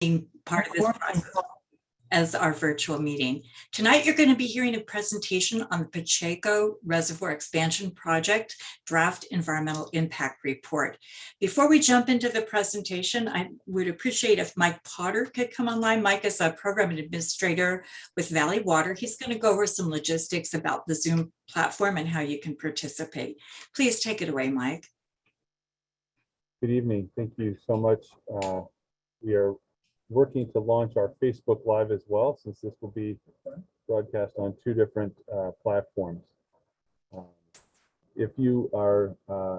being part of this process as our virtual meeting. Tonight, you're going to be hearing a presentation on the Pacheco Reservoir Expansion Project Draft Environmental Impact Report. Before we jump into the presentation, I would appreciate if Mike Potter could come online. Mike is a program administrator with Valley Water. He's going to go over some logistics about the Zoom platform and how you can participate. Please take it away, Mike. Good evening. Thank you so much. We are working to launch our Facebook Live as well, since this will be broadcast on 2 different platforms. If you are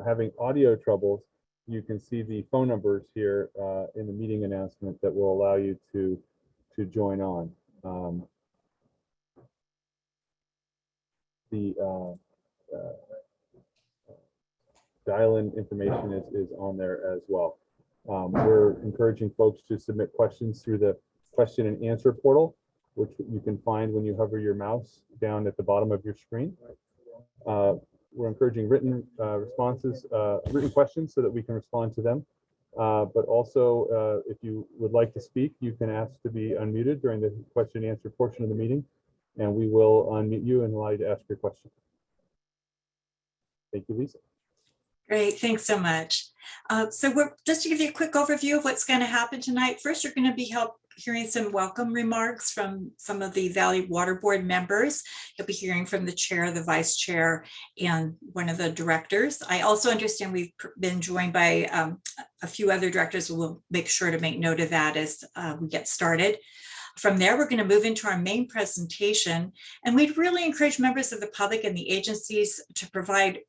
having audio troubles, you can see the phone numbers here in the meeting announcement that will allow you to join on. The dial-in information is on there as well. We're encouraging folks to submit questions through the question and answer portal, which you can find when you hover your mouse down at the bottom of your screen. We're encouraging written responses, written questions so that we can respond to them. But also, if you would like to speak, you can ask to be unmuted during the question and answer portion of the meeting, and we will unmute you and allow you to ask your question. Thank you, Lisa. Great, thanks so much. So just to give you a quick overview of what's going to happen tonight. First, you're going to be hearing some welcome remarks from some of the Valley Water Board members. You'll be hearing from the chair, the vice chair, and one of the directors. I also understand we've been joined by a few other directors. We'll make sure to make note of that as we get started. From there, we're going to move into our main presentation, and we'd really encourage members of the public and the agencies to provide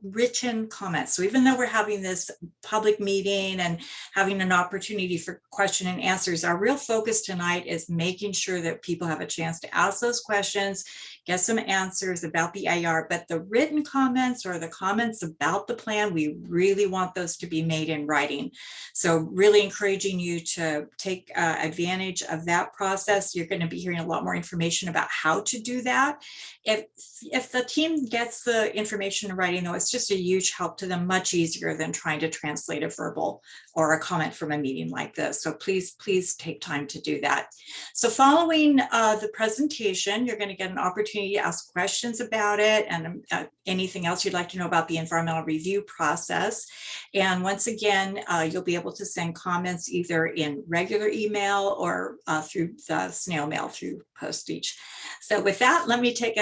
written comments. So even though we're having this public meeting and having an opportunity for question and answers, our real focus tonight is making sure that people have a chance to ask those questions, get some answers about the IR, but the written comments or the comments about the plan, we really want those to be made in writing. So really encouraging you to take advantage of that process. You're going to be hearing a lot more information about how to do that. If the team gets the information in writing, though, it's just a huge help to them, much easier than trying to translate a verbal or a comment from a meeting like this. So please take time to do that. So following the presentation, you're going to get an opportunity to ask questions about it and anything else you'd like to know about the environmental review process. And once again, you'll be able to send comments either in regular email or through the snail mail through postage. So with that, let me take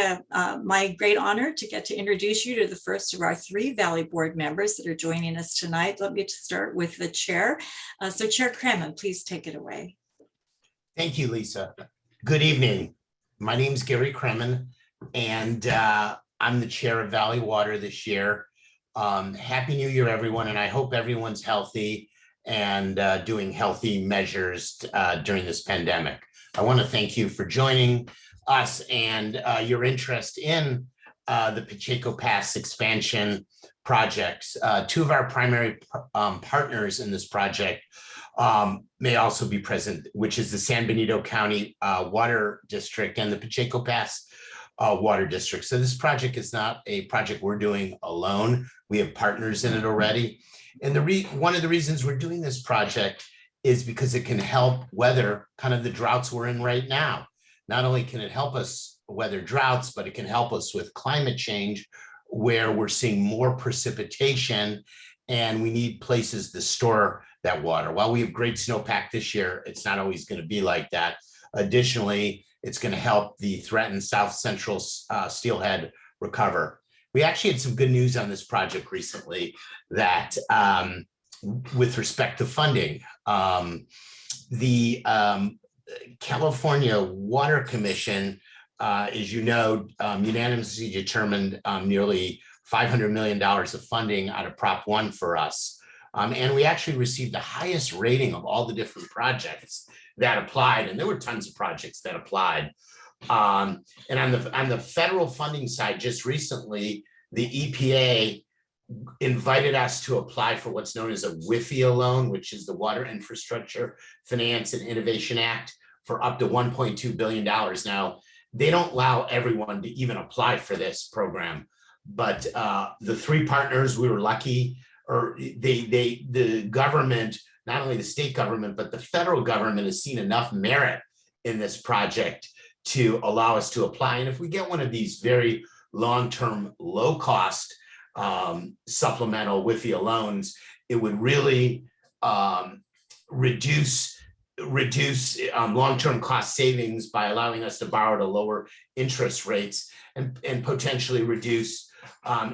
my great honor to get to introduce you to the first of our 3 Valley Board members that are joining us tonight. Let me start with the chair. So Chair Kremen, please take it away. Thank you, Lisa. Good evening. My name is Gary Kremen, and I'm the chair of Valley Water this year. Happy New Year, everyone, and I hope everyone's healthy and doing healthy measures during this pandemic. I want to thank you for joining us and your interest in the Pacheco Pass Expansion projects. 2 of our primary partners in this project may also be present, which is the San Benito County Water District and the Pacheco Pass Water District. So this project is not a project we're doing alone. We have partners in it already. And one of the reasons we're doing this project is because it can help weather kind of the droughts we're in right now. Not only can it help us weather droughts, but it can help us with climate change, where we're seeing more precipitation and we need places to store that water. While we have great snowpack this year, it's not always going to be like that. Additionally, it's going to help the threatened South Central Steelhead recover. We actually had some good news on this project recently that with respect to funding, the California Water Commission, as you know, unanimously determined nearly $500 million of funding out of Prop 1 for us. And we actually received the highest rating of all the different projects that applied, and there were tons of projects that applied. And on the federal funding side, just recently, the EPA invited us to apply for what's known as a WIFIA loan, which is the Water Infrastructure Finance and Innovation Act, for up to $1.2 billion. Now, they don't allow everyone to even apply for this program, but the 3 partners, we were lucky, or the government not only the state government, but the federal government has seen enough merit in this project to allow us to apply. And if we get one of these very long-term, low-cost supplemental WIFIA loans, it would really reduce long-term cost savings by allowing us to borrow at a lower interest rates and potentially reduce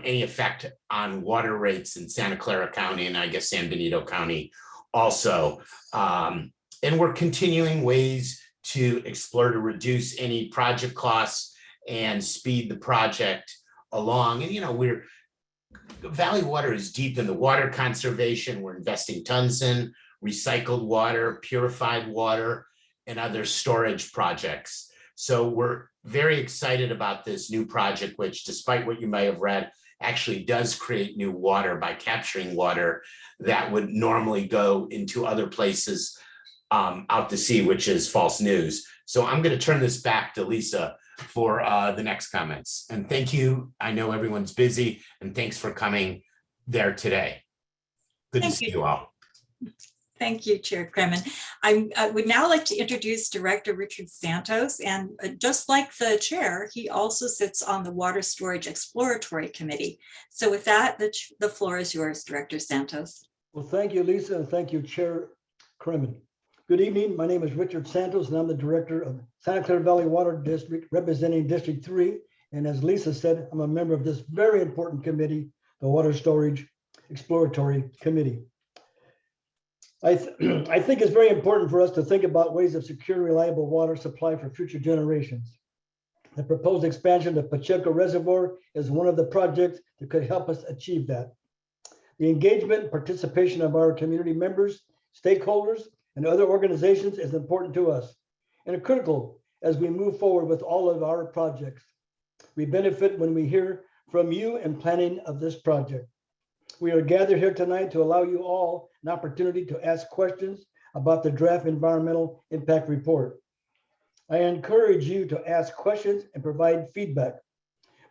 any effect on water rates in Santa Clara County and I guess San Benito County also. And we're continuing ways to explore to reduce any project costs and speed the project along. And, you know, Valley Water is deep in the water conservation. We're investing tons in recycled water, purified water, and other storage projects. So we're very excited about this new project, which, despite what you may have read, actually does create new water by capturing water that would normally go into other places out to sea, which is false news. So I'm going to turn this back to Lisa for the next comments. And thank you. I know everyone's busy, and thanks for coming there today. Good to see you all. Thank you, Chair Kremen. I would now like to introduce Director Richard Santos, and just like the chair, he also sits on the Water Storage Exploratory Committee. So with that, the floor is yours, Director Santos. Well, thank you, Lisa, and thank you, Chair Kremen. Good evening. My name is Richard Santos, and I'm the Director of Santa Clara Valley Water District, representing District 3. And as Lisa said, I'm a member of this very important committee, the Water Storage Exploratory Committee. I think it's very important for us to think about ways of securing reliable water supply for future generations. The proposed expansion of Pacheco Reservoir is one of the projects that could help us achieve that. The engagement and participation of our community members, stakeholders, and other organizations is important to us and critical as we move forward with all of our projects. We benefit when we hear from you in planning of this project. We are gathered here tonight to allow you all an opportunity to ask questions about the draft environmental impact report. I encourage you to ask questions and provide feedback.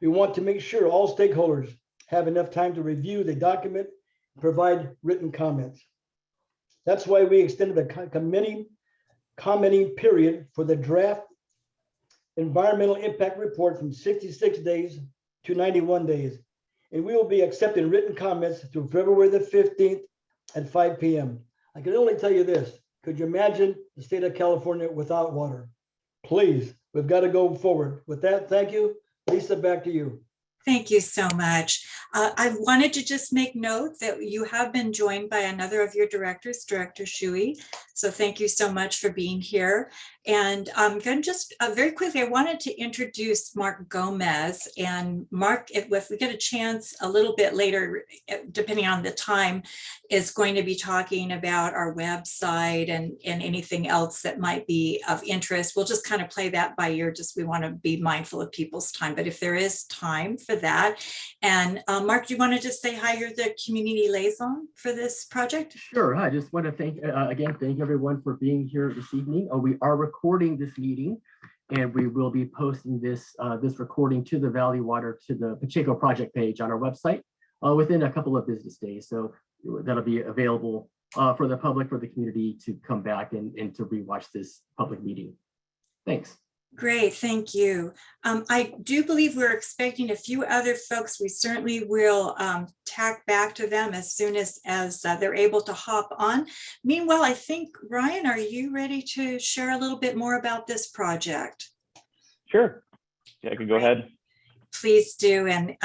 We want to make sure all stakeholders have enough time to review the document and provide written comments. That's why we extended the commenting period for the draft environmental impact report from 66 days to 91 days. And we will be accepting written comments through February the 15th at 5 p.m. I can only tell you this. Could you imagine the state of California without water? Please, we've got to go forward. With that, thank you. Lisa, back to you. Thank you so much. I wanted to just make note that you have been joined by another of your directors, Director Shui. So thank you so much for being here. And I'm going to just very quickly, I wanted to introduce Mark Gomez. And Mark, if we get a chance a little bit later, depending on the time, is going to be talking about our website and anything else that might be of interest. We'll just kind of play that by ear. Just we want to be mindful of people's time. But if there is time for that. And Mark, do you want to just say hi? You're the community liaison for this project. Sure. I just want to thank everyone for being here this evening. We are recording this meeting, and we will be posting this recording to the Valley Water, to the Pacheco project page on our website within a couple of business days. So that'll be available for the public, for the community to come back and to rewatch this public meeting. Thanks. Great, thank you. I do believe we're expecting a few other folks. We certainly will tack back to them as soon as they're able to hop on. Meanwhile, I think, Ryan, are you ready to share a little bit more about this project? Sure. Yeah, I can go ahead. Please do. And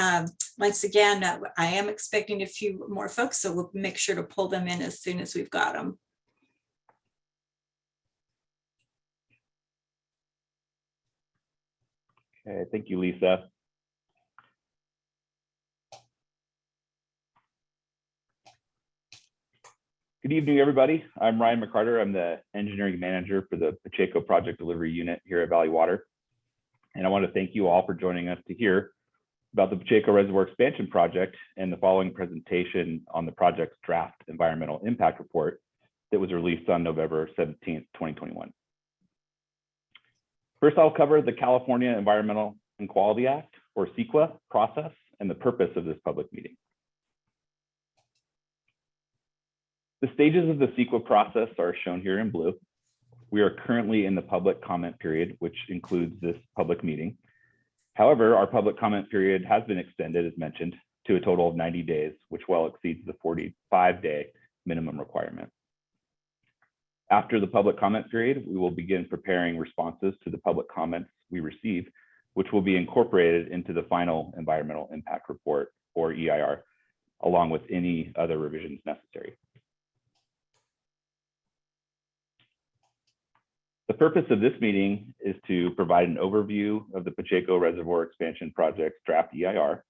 once again, I am expecting a few more folks, so we'll make sure to pull them in as soon as we've got them. Okay, thank you, Lisa. Good evening, everybody. I'm Ryan McCarter. I'm the engineering manager for the Pacheco Project Delivery Unit here at Valley Water. And I want to thank you all for joining us to hear about the Pacheco Reservoir Expansion Project and the following presentation on the project's draft environmental impact report that was released on November 17th, 2021. First, I'll cover the California Environmental and Quality Act, or CEQA, process and the purpose of this public meeting. The stages of the CEQA process are shown here in blue. We are currently in the public comment period, which includes this public meeting. However, our public comment period has been extended, as mentioned, to a total of 90 days, which well exceeds the 45-day minimum requirement. After the public comment period, we will begin preparing responses to the public comments we receive, which will be incorporated into the final environmental impact report, or EIR, along with any other revisions necessary. The purpose of this meeting is to provide an overview of the Pacheco Reservoir Expansion Project draft EIR,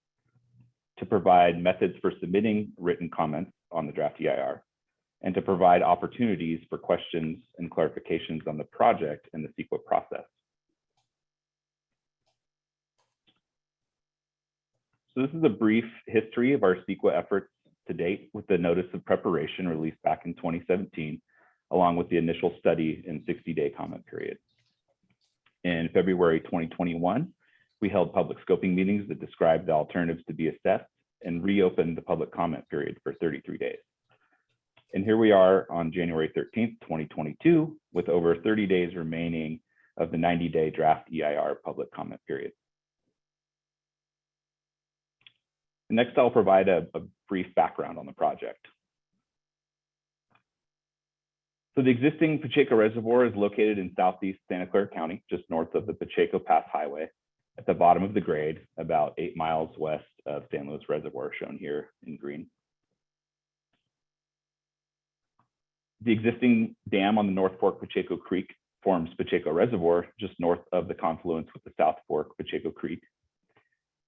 to provide methods for submitting written comments on the draft EIR, and to provide opportunities for questions and clarifications on the project and the CEQA process. So this is a brief history of our CEQA efforts to date, with the notice of preparation released back in 2017, along with the initial study and 60-day comment period. In February 2021, we held public scoping meetings that described the alternatives to be assessed and reopened the public comment period for 33 days. And here we are on January 13th, 2022, with over 30 days remaining of the 90-day draft EIR public comment period. Next, I'll provide a brief background on the project. So the existing Pacheco Reservoir is located in southeast Santa Clara County, just north of the Pacheco Pass Highway, at the bottom of the grade, about 8 miles west of San Luis Reservoir, shown here in green. The existing dam on the North Fork Pacheco Creek forms Pacheco Reservoir, just north of the confluence with the South Fork Pacheco Creek.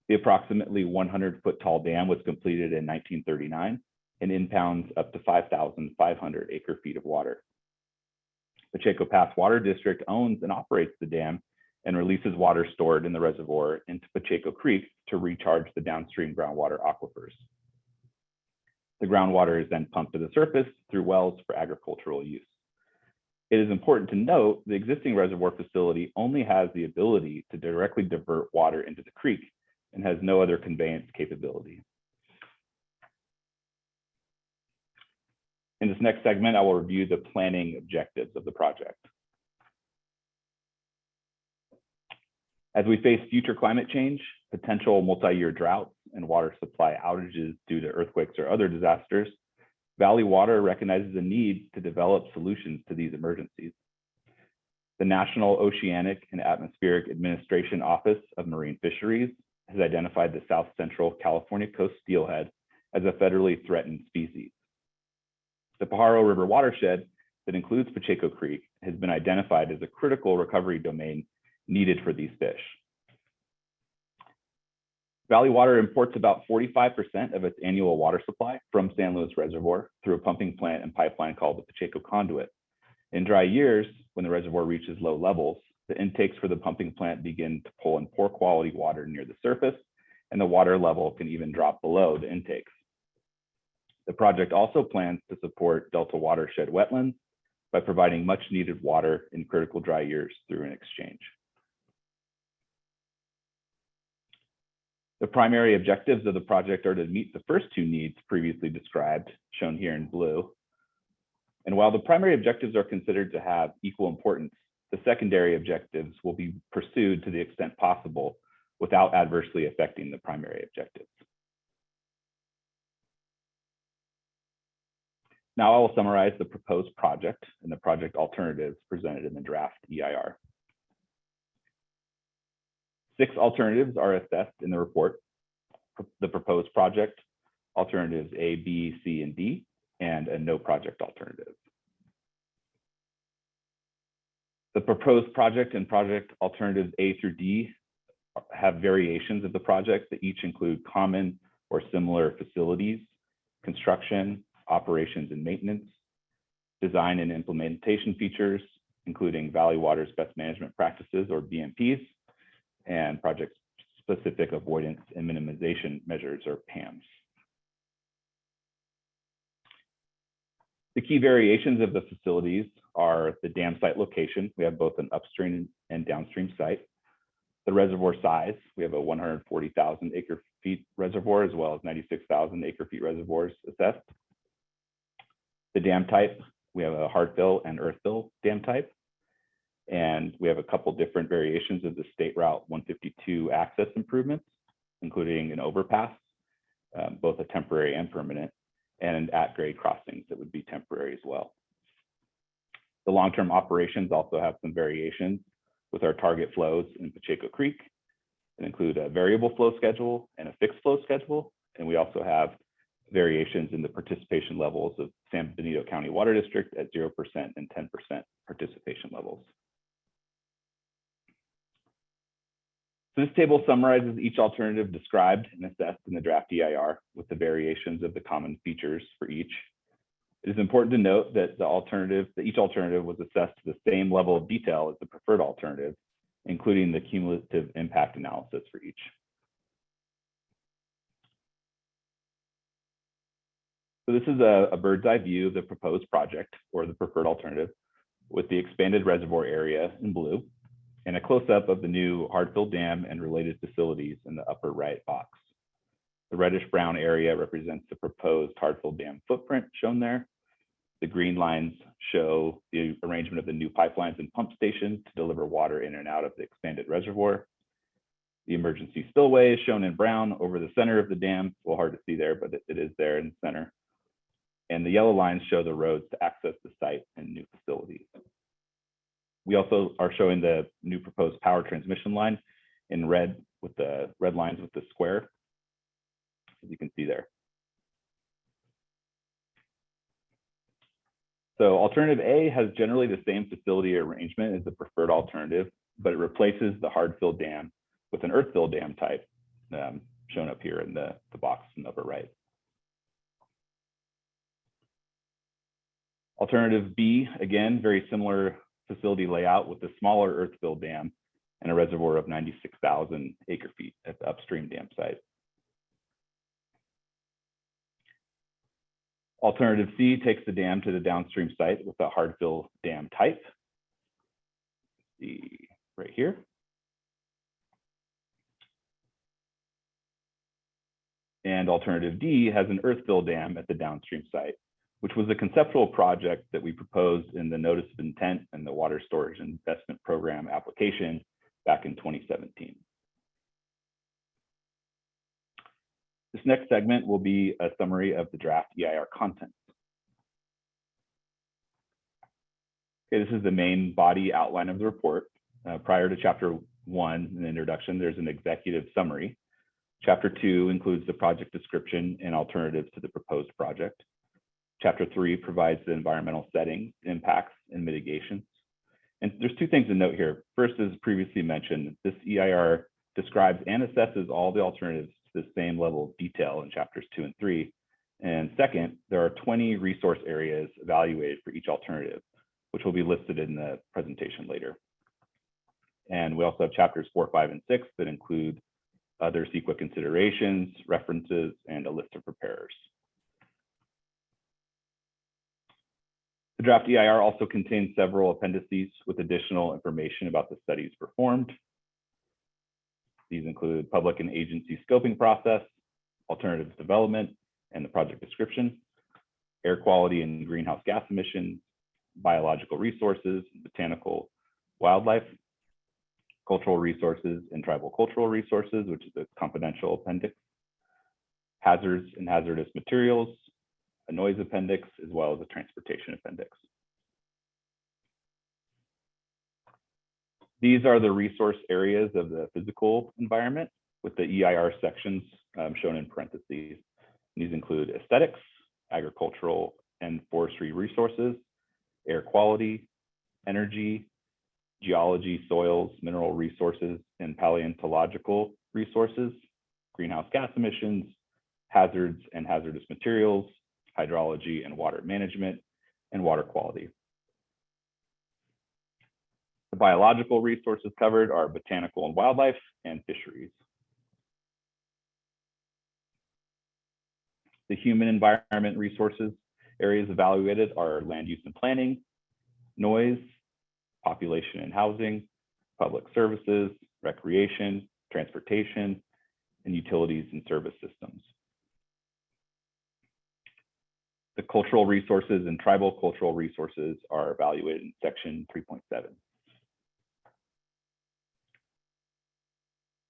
The approximately 100-foot tall dam was completed in 1939 and impounds up to 5,500 acre-feet of water. Pacheco Pass Water District owns and operates the dam and releases water stored in the reservoir into Pacheco Creek to recharge the downstream groundwater aquifers. The groundwater is then pumped to the surface through wells for agricultural use. It is important to note the existing reservoir facility only has the ability to directly divert water into the creek and has no other conveyance capability. In this next segment, I will review the planning objectives of the project. As we face future climate change, potential multi-year droughts, and water supply outages due to earthquakes or other disasters, Valley Water recognizes a need to develop solutions to these emergencies. The National Oceanic and Atmospheric Administration Office of Marine Fisheries has identified the South Central California coast steelhead as a federally threatened species. The Pajaro River watershed that includes Pacheco Creek has been identified as a critical recovery domain needed for these fish. Valley Water imports about 45% of its annual water supply from San Luis Reservoir through a pumping plant and pipeline called the Pacheco Conduit. In dry years, when the reservoir reaches low levels, the intakes for the pumping plant begin to pull in poor quality water near the surface, and the water level can even drop below the intakes. The project also plans to support Delta watershed wetlands by providing much needed water in critical dry years through an exchange. The primary objectives of the project are to meet the first two needs previously described, shown here in blue. And while the primary objectives are considered to have equal importance, the secondary objectives will be pursued to the extent possible without adversely affecting the primary objectives. Now I will summarize the proposed project and the project alternatives presented in the draft EIR. 6 alternatives are assessed in the report: the proposed project, alternatives A, B, C, and D, and a no project alternative. The proposed project and project alternatives A through D have variations of the project that each include common or similar facilities, construction, operations and maintenance, design and implementation features, including Valley Water's best management practices or BMPs, and project-specific avoidance and minimization measures or PAMs. The key variations of the facilities are the dam site location. We have both an upstream and downstream site. The reservoir size, we have a 140,000 acre-feet reservoir as well as 96,000 acre-feet reservoirs assessed. The dam type, we have a hard fill and earth fill dam type. And we have a couple different variations of the State Route 152 access improvements, including an overpass, both a temporary and permanent, and at-grade crossings that would be temporary as well. The long-term operations also have some variations with our target flows in Pacheco Creek that include a variable flow schedule and a fixed flow schedule. And we also have variations in the participation levels of San Benito County Water District at 0% and 10% participation levels. So this table summarizes each alternative described and assessed in the draft EIR with the variations of the common features for each. It is important to note that each alternative was assessed to the same level of detail as the preferred alternative, including the cumulative impact analysis for each. So this is a bird's eye view of the proposed project or the preferred alternative with the expanded reservoir area in blue and a close-up of the new hard-fill dam and related facilities in the upper right box. The reddish-brown area represents the proposed hard-fill dam footprint shown there. The green lines show the arrangement of the new pipelines and pump stations to deliver water in and out of the expanded reservoir. The emergency spillway is shown in brown over the center of the dam. It's a little hard to see there, but it is there in the center. And the yellow lines show the roads to access the site and new facilities. We also are showing the new proposed power transmission line in red with the red lines with the square, as you can see there. So alternative A has generally the same facility arrangement as the preferred alternative, but it replaces the hard fill dam with an earth fill dam type shown up here in the box in the upper right. Alternative B, again, very similar facility layout with a smaller earth fill dam and a reservoir of 96,000 acre-feet at the upstream dam site. Alternative C takes the dam to the downstream site with a hard fill dam type. See right here. And alternative D has an earth fill dam at the downstream site, which was a conceptual project that we proposed in the Notice of Intent and the Water Storage Investment Program application back in 2017. This next segment will be a summary of the draft EIR content. Okay, this is the main body outline of the report. Prior to Chapter 1, in the introduction, there's an executive summary. Chapter 2 includes the project description and alternatives to the proposed project. Chapter 3 provides the environmental settings, impacts, and mitigations. And there's two things to note here. First, as previously mentioned, this EIR describes and assesses all the alternatives to the same level of detail in chapters 2 and 3. And second, there are 20 resource areas evaluated for each alternative, which will be listed in the presentation later. And we also have chapters 4, 5, and 6 that include other CEQA considerations, references, and a list of preparers. The draft EIR also contains several appendices with additional information about the studies performed. These include public and agency scoping process, alternatives development, and the project description, air quality and greenhouse gas emissions, biological resources, botanical wildlife, cultural resources and tribal cultural resources, which is a confidential appendix, hazards and hazardous materials, a noise appendix, as well as a transportation appendix. These are the resource areas of the physical environment with the EIR sections shown in parentheses. These include aesthetics, agricultural and forestry resources, air quality, energy, geology, soils, mineral resources, and paleontological resources, greenhouse gas emissions, hazards and hazardous materials, hydrology and water management, and water quality. The biological resources covered are botanical and wildlife and fisheries. The human environment resources areas evaluated are land use and planning, noise, population and housing, public services, recreation, transportation, and utilities and service systems. The cultural resources and tribal cultural resources are evaluated in section 3.7.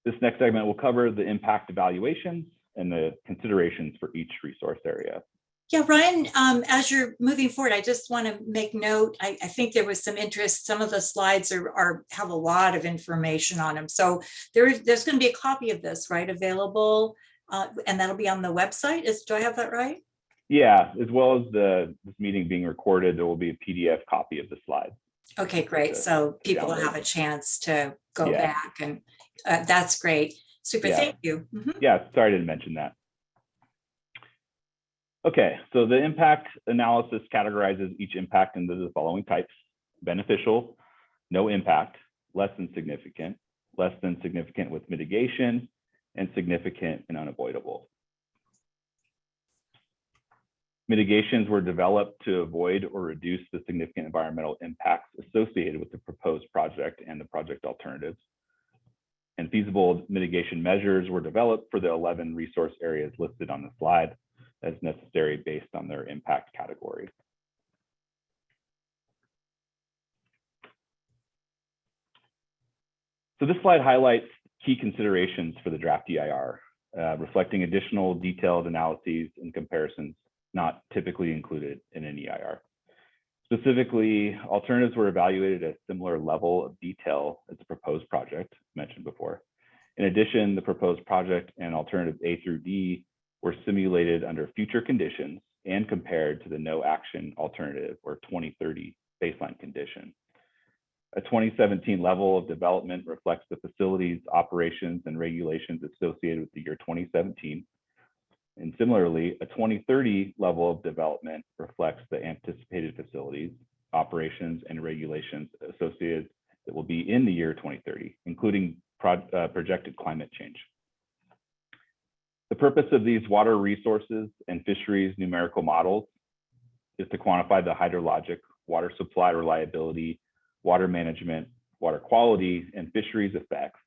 This next segment will cover the impact evaluations and the considerations for each resource area. Yeah, Ryan, as you're moving forward, I just want to make note, I think there was some interest. Some of the slides have a lot of information on them. So there's going to be a copy of this, right, available, and that'll be on the website. Do I have that right? Yeah, as well as this meeting being recorded, there will be a PDF copy of the slides. Okay, great. So people will have a chance to go back, and that's great. Super, thank you. Yeah, sorry I didn't mention that. Okay, so the impact analysis categorizes each impact into the following types: beneficial, no impact, less than significant with mitigation, and significant and unavoidable. Mitigations were developed to avoid or reduce the significant environmental impacts associated with the proposed project and the project alternatives. And feasible mitigation measures were developed for the 11 resource areas listed on the slide as necessary based on their impact category. So this slide highlights key considerations for the draft EIR, reflecting additional detailed analyses and comparisons not typically included in an EIR. Specifically, alternatives were evaluated at a similar level of detail as the proposed project mentioned before. In addition, the proposed project and alternatives A through D were simulated under future conditions and compared to the no action alternative or 2030 baseline condition. A 2017 level of development reflects the facilities, operations, and regulations associated with the year 2017. And similarly, a 2030 level of development reflects the anticipated facilities, operations, and regulations associated that will be in the year 2030, including projected climate change. The purpose of these water resources and fisheries numerical models is to quantify the hydrologic, water supply reliability, water management, water quality, and fisheries effects,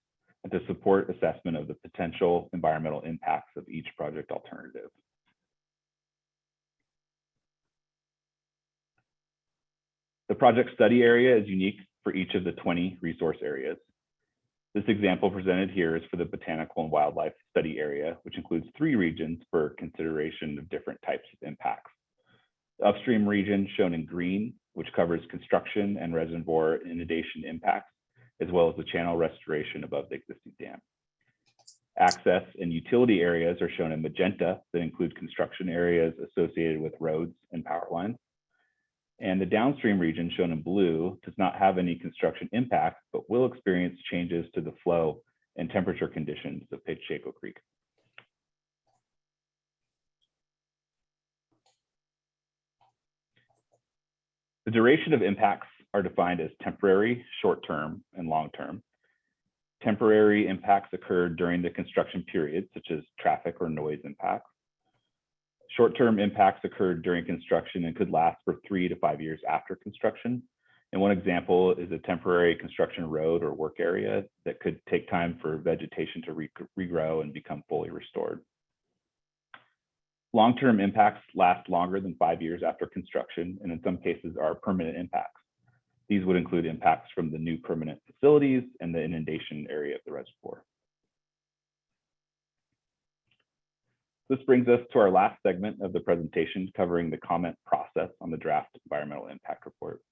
and to support assessment of the potential environmental impacts of each project alternative. The project study area is unique for each of the 20 resource areas. This example presented here is for the Botanical and Wildlife Study Area, which includes 3 regions for consideration of different types of impacts. The upstream region shown in green, which covers construction and reservoir inundation impacts, as well as the channel restoration above the existing dam. Access and utility areas are shown in magenta that include construction areas associated with roads and power lines. And the downstream region shown in blue does not have any construction impact, but will experience changes to the flow and temperature conditions of Pacheco Creek. The duration of impacts are defined as temporary, short-term, and long-term. Temporary impacts occurred during the construction period, such as traffic or noise impacts. Short-term impacts occurred during construction and could last for 3 to 5 years after construction. And one example is a temporary construction road or work area that could take time for vegetation to regrow and become fully restored. Long-term impacts last longer than 5 years after construction, and in some cases are permanent impacts. These would include impacts from the new permanent facilities and the inundation area of the reservoir. This brings us to our last segment of the presentation, covering the comment process on the draft environmental impact report.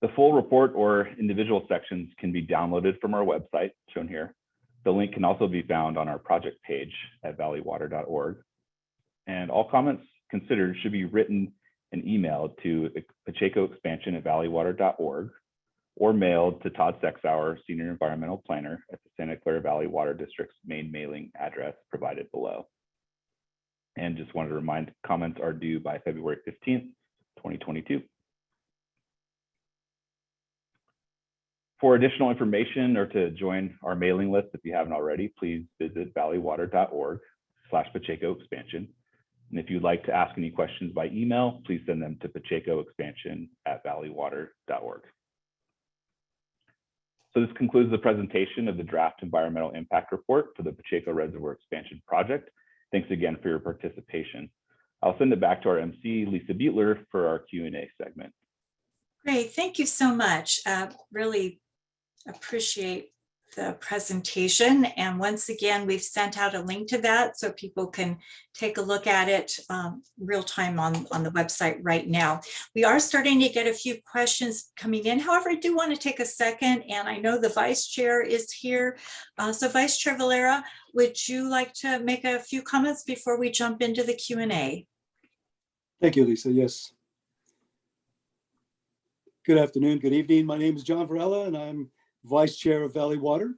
The full report or individual sections can be downloaded from our website, shown here. The link can also be found on our project page at valleywater.org. And all comments considered should be written and emailed to pachecoexpansion@valleywater.org or mailed to Todd Sexauer, Senior Environmental Planner at the Santa Clara Valley Water District's main mailing address provided below. And just wanted to remind, comments are due by February 15th, 2022. For additional information or to join our mailing list, if you haven't already, please visit valleywater.org/PachecoExpansion. And if you'd like to ask any questions by email, please send them to pachecoexpansion@valleywater.org. So this concludes the presentation of the draft environmental impact report for the Pacheco Reservoir Expansion Project Thanks again for your participation. I'll send it back to our MC, Lisa Beetler, for our Q&A segment. Great, thank you so much. Really appreciate the presentation. And once again, we've sent out a link to that so people can take a look at it real time on the website right now. We are starting to get a few questions coming in. However, I do want to take a second, and I know the Vice Chair is here. So Vice Chair Valera, would you like to make a few comments before we jump into the Q&A? Thank you, Lisa. Yes. Good afternoon, good evening. My name is John Varela, and I'm Vice Chair of Valley Water,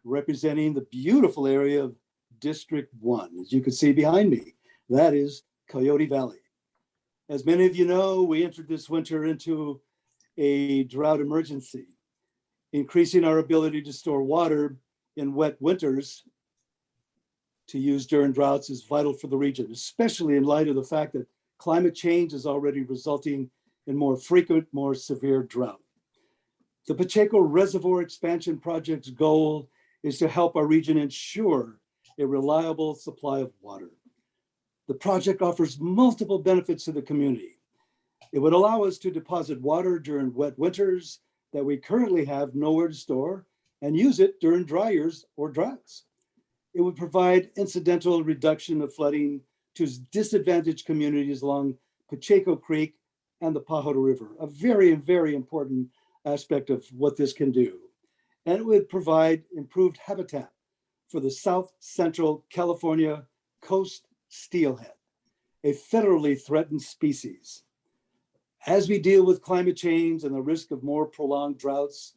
representing the beautiful area of District 1. As you can see behind me, that is Coyote Valley. As many of you know, we entered this winter into a drought emergency. Increasing our ability to store water in wet winters to use during droughts is vital for the region, especially in light of the fact that climate change is already resulting in more frequent, more severe drought. The Pacheco Reservoir Expansion Project's goal is to help our region ensure a reliable supply of water. The project offers multiple benefits to the community. It would allow us to deposit water during wet winters that we currently have nowhere to store and use it during dry years or droughts. It would provide incidental reduction of flooding to disadvantaged communities along Pacheco Creek and the Pajaro River, a very, very important aspect of what this can do. And it would provide improved habitat for the South Central California coast steelhead, a federally threatened species. As we deal with climate change and the risk of more prolonged droughts,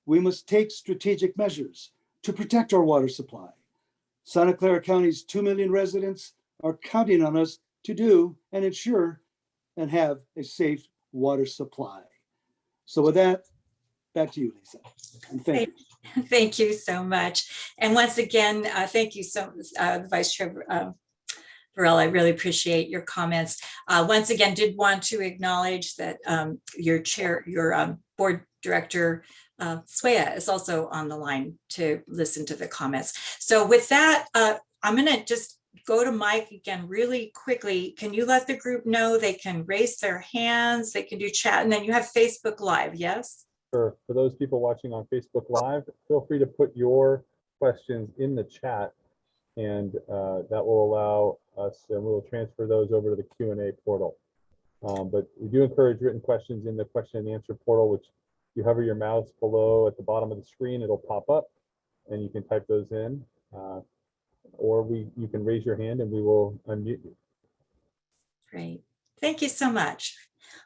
we must take strategic measures to protect our water supply. Santa Clara County's 2 million residents are counting on us to do and ensure and have a safe water supply. So with that, back to you, Lisa. And thank you. Thank you so much. And once again, thank you so much, Vice Chair Varela. I really appreciate your comments. Once again, did want to acknowledge that your chair, your board director, Swea, is also on the line to listen to the comments. So with that, I'm going to just go to Mike again really quickly. Can you let the group know they can raise their hands, they can do chat, and then you have Facebook Live, yes? For those people watching on Facebook Live, feel free to put your questions in the chat, and that will allow us, and we'll transfer those over to the Q&A portal. But we do encourage written questions in the question and answer portal, which you hover your mouse below at the bottom of the screen, it'll pop up, and you can type those in, or you can raise your hand and we will unmute you. Great. Thank you so much.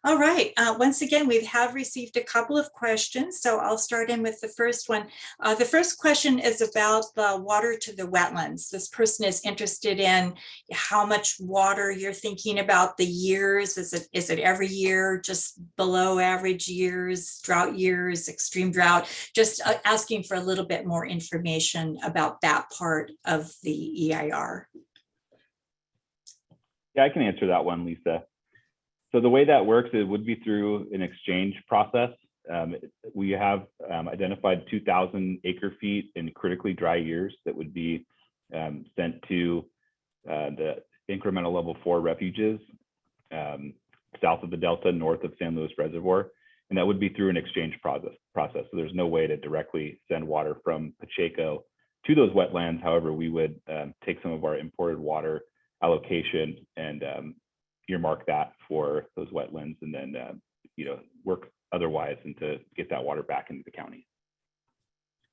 All right. Once again, we have received a couple of questions, so I'll start in with the first one. The first question is about the water to the wetlands. This person is interested in how much water you're thinking about, the years. Is it every year, just below average years, drought years, extreme drought? Just asking for a little bit more information about that part of the EIR. Yeah, I can answer that one, Lisa. So the way that works, it would be through an exchange process. We have identified 2,000 acre-feet in critically dry years that would be sent to the incremental level 4 refuges south of the Delta, north of San Luis Reservoir. And that would be through an exchange process. So there's no way to directly send water from Pacheco to those wetlands. However, we would take some of our imported water allocation and earmark that for those wetlands, and then work otherwise and to get that water back into the county.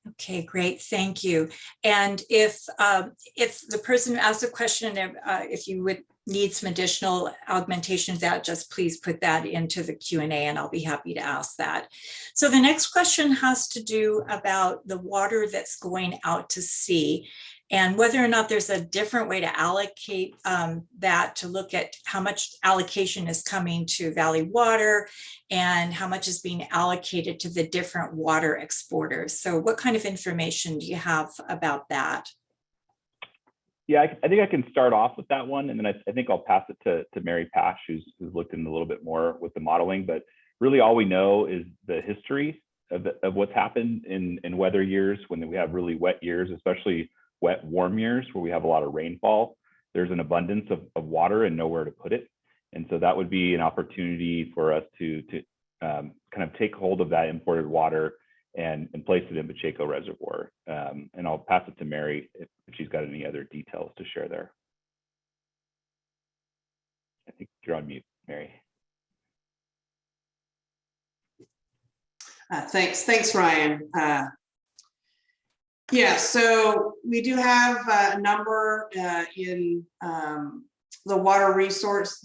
Okay, great, thank you. And if the person who asked the question, if you would need some additional augmentation of that, just please put that into the Q&A and I'll be happy to ask that. So the next question has to do about the water that's going out to sea, and whether or not there's a different way to allocate that, to look at how much allocation is coming to Valley Water and how much is being allocated to the different water exporters. So what kind of information do you have about that? Yeah, I think I can start off with that one, and then I think I'll pass it to Mary Pash, who's looked in a little bit more with the modeling. But really all we know is the history of what's happened in weather years when we have really wet years, especially wet, warm years where we have a lot of rainfall. there's an abundance of water and nowhere to put it. And so that would be an opportunity for us to kind of take hold of that imported water and place it in Pacheco Reservoir. And I'll pass it to Mary if she's got any other details to share there. I think you're on mute, Mary. Thanks, Ryan. Yeah, so we do have a number in the water resources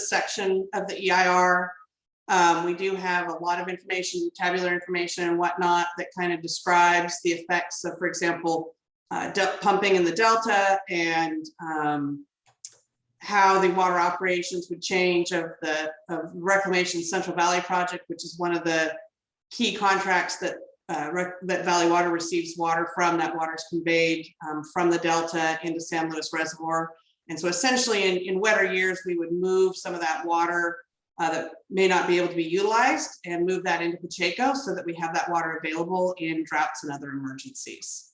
section of the EIR. We do have a lot of information, tabular information and whatnot, that kind of describes the effects of, for example, pumping in the Delta, and how the water operations would change of the Reclamation Central Valley Project, which is one of the key contracts that that Valley Water receives water from. That water is conveyed from the Delta into San Luis Reservoir. And so essentially in wetter years, we would move some of that water that may not be able to be utilized and move that into Pacheco so that we have that water available in droughts and other emergencies.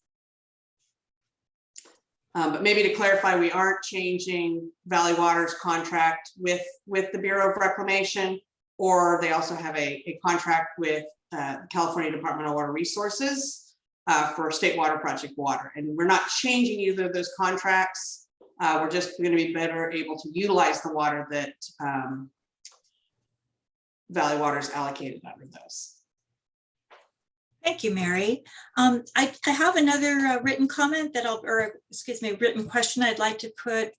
But maybe to clarify, we aren't changing Valley Water's contract with the Bureau of Reclamation, or they also have a contract with California Department of Water Resources for State Water Project water. And we're not changing either of those contracts. We're just going to be better able to utilize the water that Valley Water is allocated under those. Thank you, Mary. I have another written comment that written question I'd like to put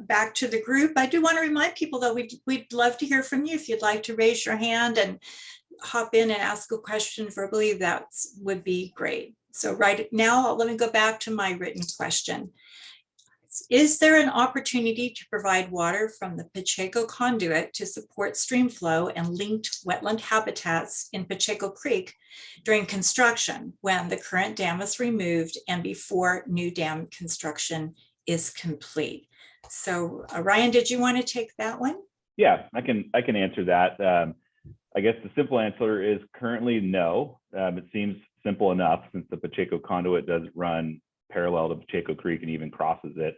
back to the group. I do want to remind people though, we'd love to hear from you. If you'd like to raise your hand and hop in and ask a question verbally, that would be great. So right now, let me go back to my written question. Is there an opportunity to provide water from the Pacheco Conduit to support stream flow and linked wetland habitats in Pacheco Creek during construction when the current dam is removed and before new dam construction is complete? So Ryan, did you want to take that one? Yeah, I can answer that. I guess the simple answer is currently no. It seems simple enough since the Pacheco Conduit does run parallel to Pacheco Creek and even crosses it.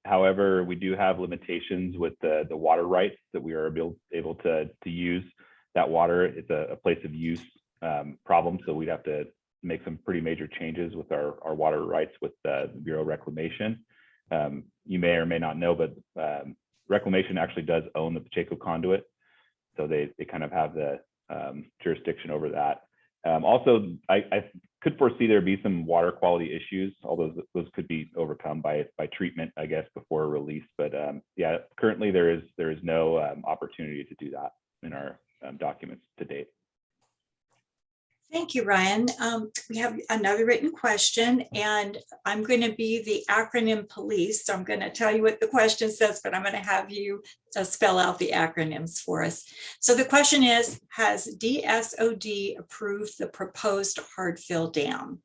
However, we do have limitations with the water rights that we are able to use that water. It's a place of use problem, so we'd have to make some pretty major changes with our water rights with the Bureau of Reclamation. You may or may not know, but Reclamation actually does own the Pacheco Conduit, so they kind of have the jurisdiction over that. Also, I could foresee there be some water quality issues, although those could be overcome by treatment, I guess, before release. But yeah, currently there is no opportunity to do that in our documents to date. Thank you, Ryan. We have another written question, and I'm going to be the acronym police. So I'm going to tell you what the question says, but I'm going to have you spell out the acronyms for us. So the question is, has DSOD approved the proposed hard-fill dam?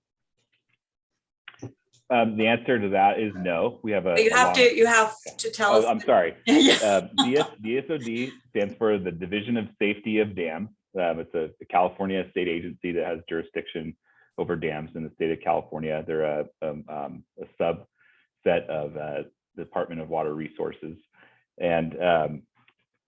The answer to that is no. We have You have to tell us. I'm sorry. Yeah. DSOD stands for the Division of Safety of Dams. It's a California state agency that has jurisdiction over dams in the state of California. They're a subset of the Department of Water Resources. And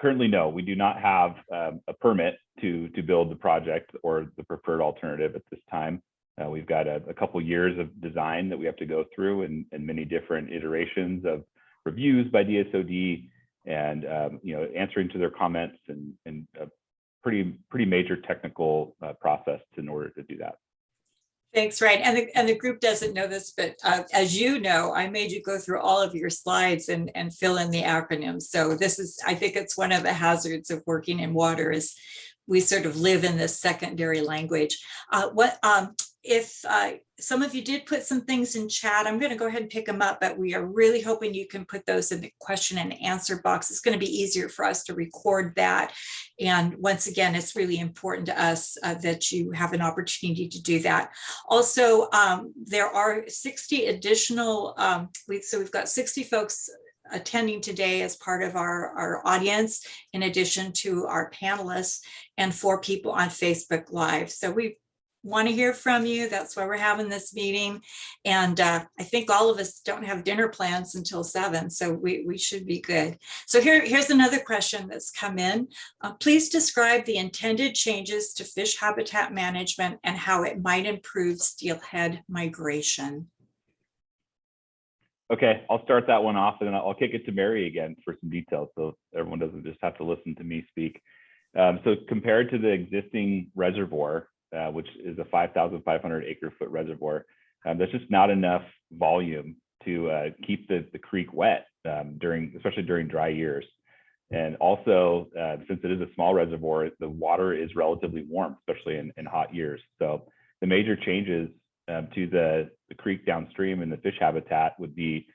currently, no, we do not have a permit to build the project or the preferred alternative at this time. We've got a couple years of design that we have to go through and many different iterations of reviews by DSOD and answering to their comments and pretty major technical process in order to do that. Thanks, Ryan. And the group doesn't know this, but as you know, I made you go through all of your slides and fill in the acronyms. So this is, I think it's one of the hazards of working in water is we sort of live in this secondary language. If some of you did put some things in chat, I'm going to go ahead and pick them up, but we are really hoping you can put those in the question and answer box. It's going to be easier for us to record that. And once again, it's really important to us that you have an opportunity to do that. Also, there are 60 additional, so we've got 60 folks attending today as part of our audience, in addition to our panelists and 4 people on Facebook Live. So want to hear from you. That's why we're having this meeting. And I think all of us don't have dinner plans until 7, so we should be good. So here's another question that's come in. Please describe the intended changes to fish habitat management and how it might improve steelhead migration. Okay, I'll start that one off and then I'll kick it to Mary again for some details so everyone doesn't just have to listen to me speak. So compared to the existing reservoir, which is a 5,500 acre-foot reservoir, there's just not enough volume to keep the creek wet especially during dry years. And also, since it is a small reservoir, the water is relatively warm, especially in hot years. So the major changes to the creek downstream and the fish habitat would be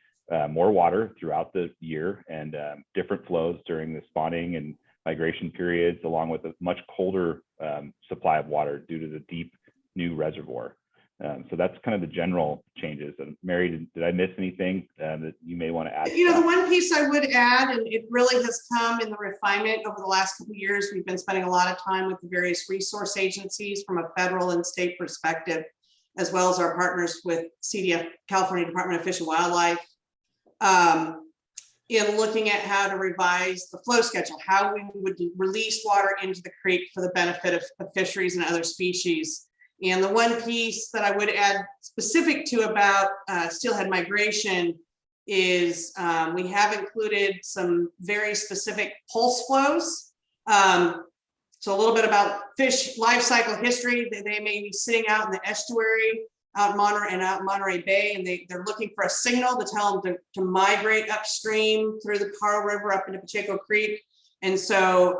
more water throughout the year and different flows during the spawning and migration periods, along with a much colder supply of water due to the deep new reservoir. So that's kind of the general changes. And Mary, did I miss anything that you may want to add? You know, the one piece I would add, and it really has come in the refinement over the last couple of years, we've been spending a lot of time with the various resource agencies from a federal and state perspective, as well as our partners with CDF, California Department of Fish and Wildlife, in looking at how to revise the flow schedule, how we would release water into the creek for the benefit of fisheries and other species. And the one piece that I would add specific to about steelhead migration is we have included some very specific pulse flows. So a little bit about fish life cycle history. They may be sitting out in the estuary out in Monterey Bay, and they're looking for a signal to tell them to migrate upstream through the Paro River up into Pacheco Creek. And so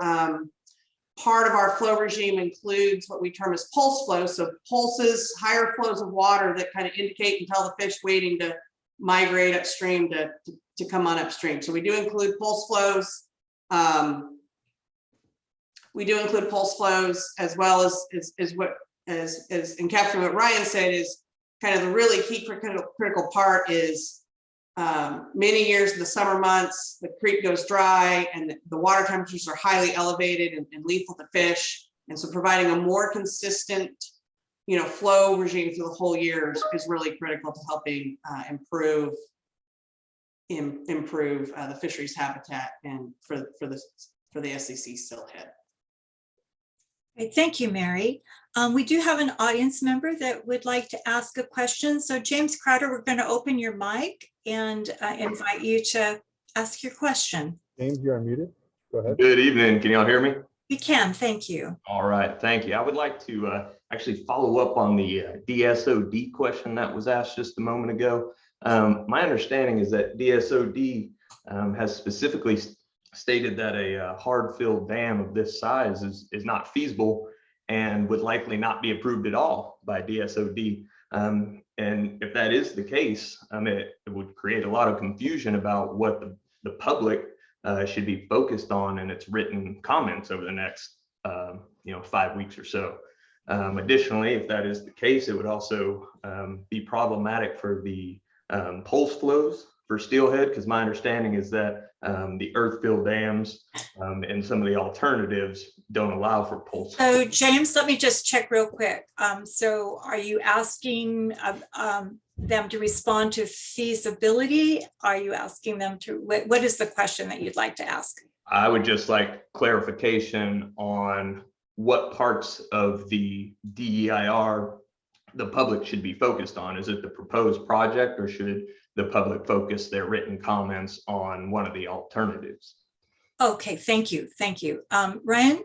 part of our flow regime includes what we term as pulse flow. So pulses, higher flows of water that kind of indicate and tell the fish waiting to migrate upstream to come on upstream. So we do include pulse flows. We do include pulse flows as well as encapsulating what Ryan said is kind of the really key critical part is many years in the summer months, the creek goes dry and the water temperatures are highly elevated and lethal to fish. And so providing a more consistent, flow regime through the whole year is really critical to helping improve the fisheries habitat and for the SCC steelhead. Great, thank you, Mary. We do have an audience member that would like to ask a question. So James Crowder, we're going to open your mic and invite you to ask your question. James, you're unmuted. Go ahead. Good evening. Can y'all hear me? We can, thank you. All right, thank you. I would like to actually follow up on the DSOD question that was asked just a moment ago. My understanding is that DSOD has specifically stated that a hard-filled dam of this size is not feasible and would likely not be approved at all by DSOD. And if that is the case, it would create a lot of confusion about what the public should be focused on in its written comments over the next 5 weeks or so. Additionally, if that is the case, it would also be problematic for the pulse flows for steelhead, because my understanding is that the earth-filled dams and some of the alternatives don't allow for pulse. So James, let me just check real quick. So are you asking them to respond to feasibility? Are you asking them to, what is the question that you'd like to ask? I would just like clarification on what parts of the DEIR the public should be focused on. Is it the proposed project, or should the public focus their written comments on one of the alternatives? Okay, thank you. Thank you. Ryan?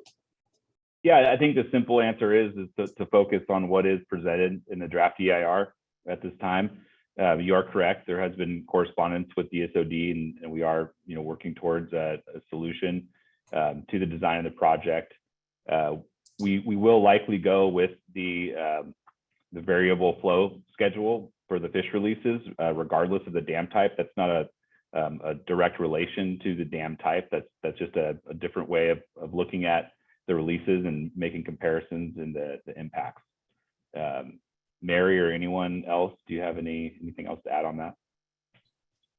Yeah, I think the simple answer is to focus on what is presented in the draft EIR at this time. You are correct. There has been correspondence with DSOD, and we are working towards a solution to the design of the project. We will likely go with the variable flow schedule for the fish releases, regardless of the dam type. That's not a direct relation to the dam type. That's just a different way of looking at the releases and making comparisons and the impacts. Mary or anyone else, do you have anything else to add on that?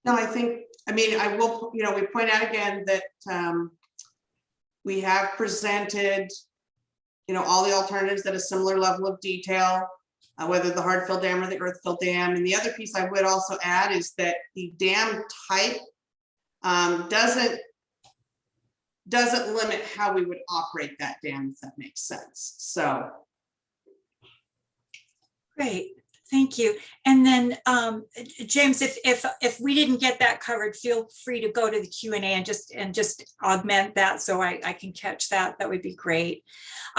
No, I will, we point out again that we have presented all the alternatives at a similar level of detail, whether the hard fill dam or the earth fill dam. And the other piece I would also add is that the dam type doesn't limit how we would operate that dam, if that makes sense. So. Great, thank you. And then James, if we didn't get that covered, feel free to go to the Q&A and just augment that so I can catch that. That would be great.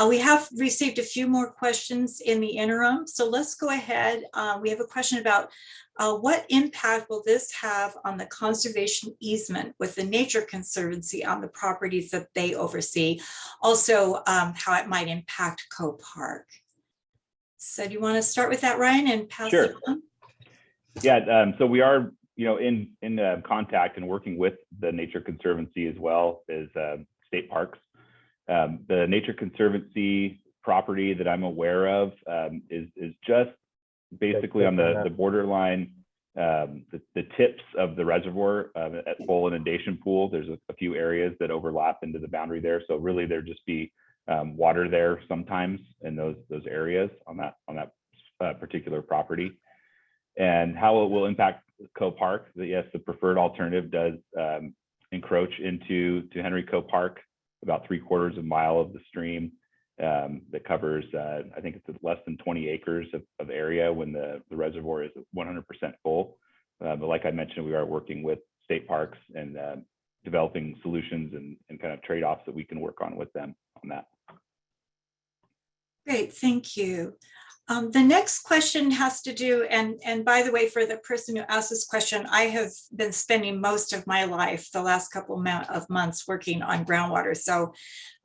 We have received a few more questions in the interim, so let's go ahead. We have a question about what impact will this have on the conservation easement with the Nature Conservancy on the properties that they oversee? Also, how it might impact Co Park. So do you want to start with that, Ryan, and pass it on? Yeah, so we are, in contact and working with the Nature Conservancy as well as state parks. The Nature Conservancy property that I'm aware of is just basically on the borderline, the tips of the reservoir at full inundation pool. There's a few areas that overlap into the boundary there. So really there'd just be water there sometimes in those areas on that particular property. And how it will impact Co Park, yes, the preferred alternative does encroach into Henry Co Park, about 3/4 of a mile of the stream that covers, I think it's less than 20 acres of area when the reservoir is 100% full. But like I mentioned, we are working with state parks and developing solutions and kind of trade-offs that we can work on with them on that. Great, thank you. The next question has to do, and by the way, for the person who asked this question, I have been spending most of my life, the last couple of months, working on groundwater. So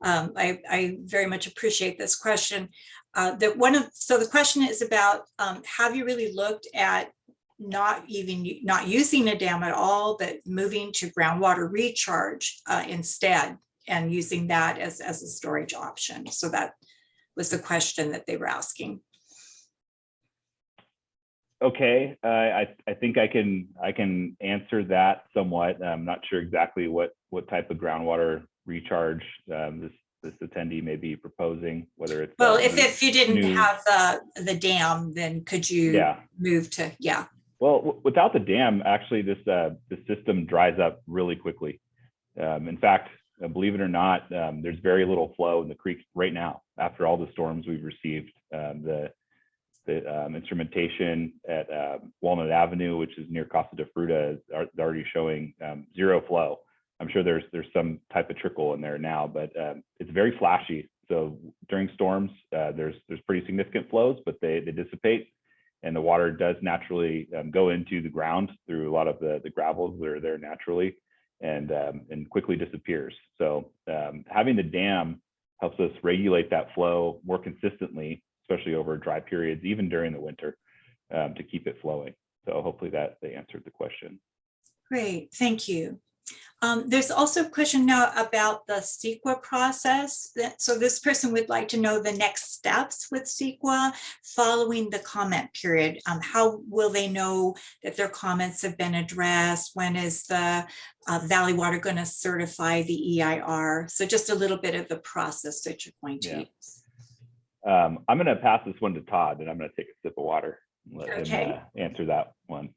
I very much appreciate this question. So the question is about, have you really looked at not using a dam at all, but moving to groundwater recharge instead, and using that as a storage option? So that was the question that they were asking. Okay, I think I can answer that somewhat. I'm not sure exactly what type of groundwater recharge this attendee may be proposing, whether it's if you didn't have the dam, then could you move to Well, without the dam, actually the system dries up really quickly. In fact, believe it or not, there's very little flow in the creek right now after all the storms we've received. The instrumentation at Walnut Avenue, which is near Casa de Fruta, is already showing zero flow. I'm sure there's some type of trickle in there now, but it's very flashy. So during storms, there's pretty significant flows, but they dissipate, and the water does naturally go into the ground through a lot of the gravels that are there naturally, and quickly disappears. So having the dam helps us regulate that flow more consistently, especially over dry periods, even during the winter, to keep it flowing. So hopefully that they answered the question. Great, thank you. There's also a question now about the CEQA process. So this person would like to know the next steps with CEQA following the comment period. How will they know that their comments have been addressed? When is the Valley Water going to certify the EIR? So just a little bit of the process that you're going to use. I'm going to pass this one to Todd, and I'm going to take a sip of water and let him answer that one.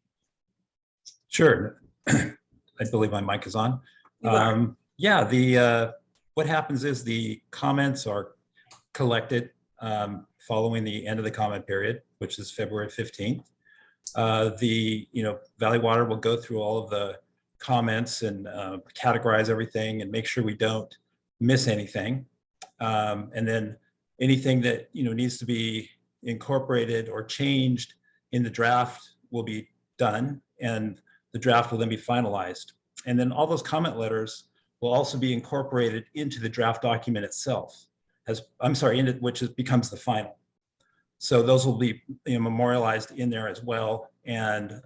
Sure. I believe my mic is on. What happens is the comments are collected following the end of the comment period, which is February 15th. Valley Water will go through all of the comments and categorize everything and make sure we don't miss anything. And then anything that needs to be incorporated or changed in the draft will be done, and the draft will then be finalized. And then all those comment letters will also be incorporated into the draft document itself, which becomes the final. So those will be memorialized in there as well, and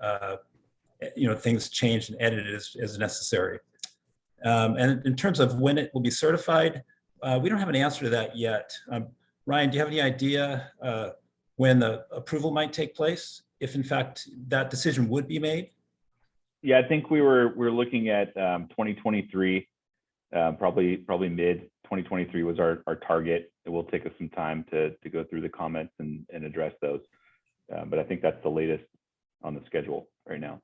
things changed and edited as necessary. And in terms of when it will be certified, we don't have an answer to that yet. Ryan, do you have any idea when the approval might take place, if in fact that decision would be made? Yeah, I think we're looking at 2023, probably mid 2023 was our target. It will take us some time to go through the comments and address those. But I think that's the latest on the schedule right now.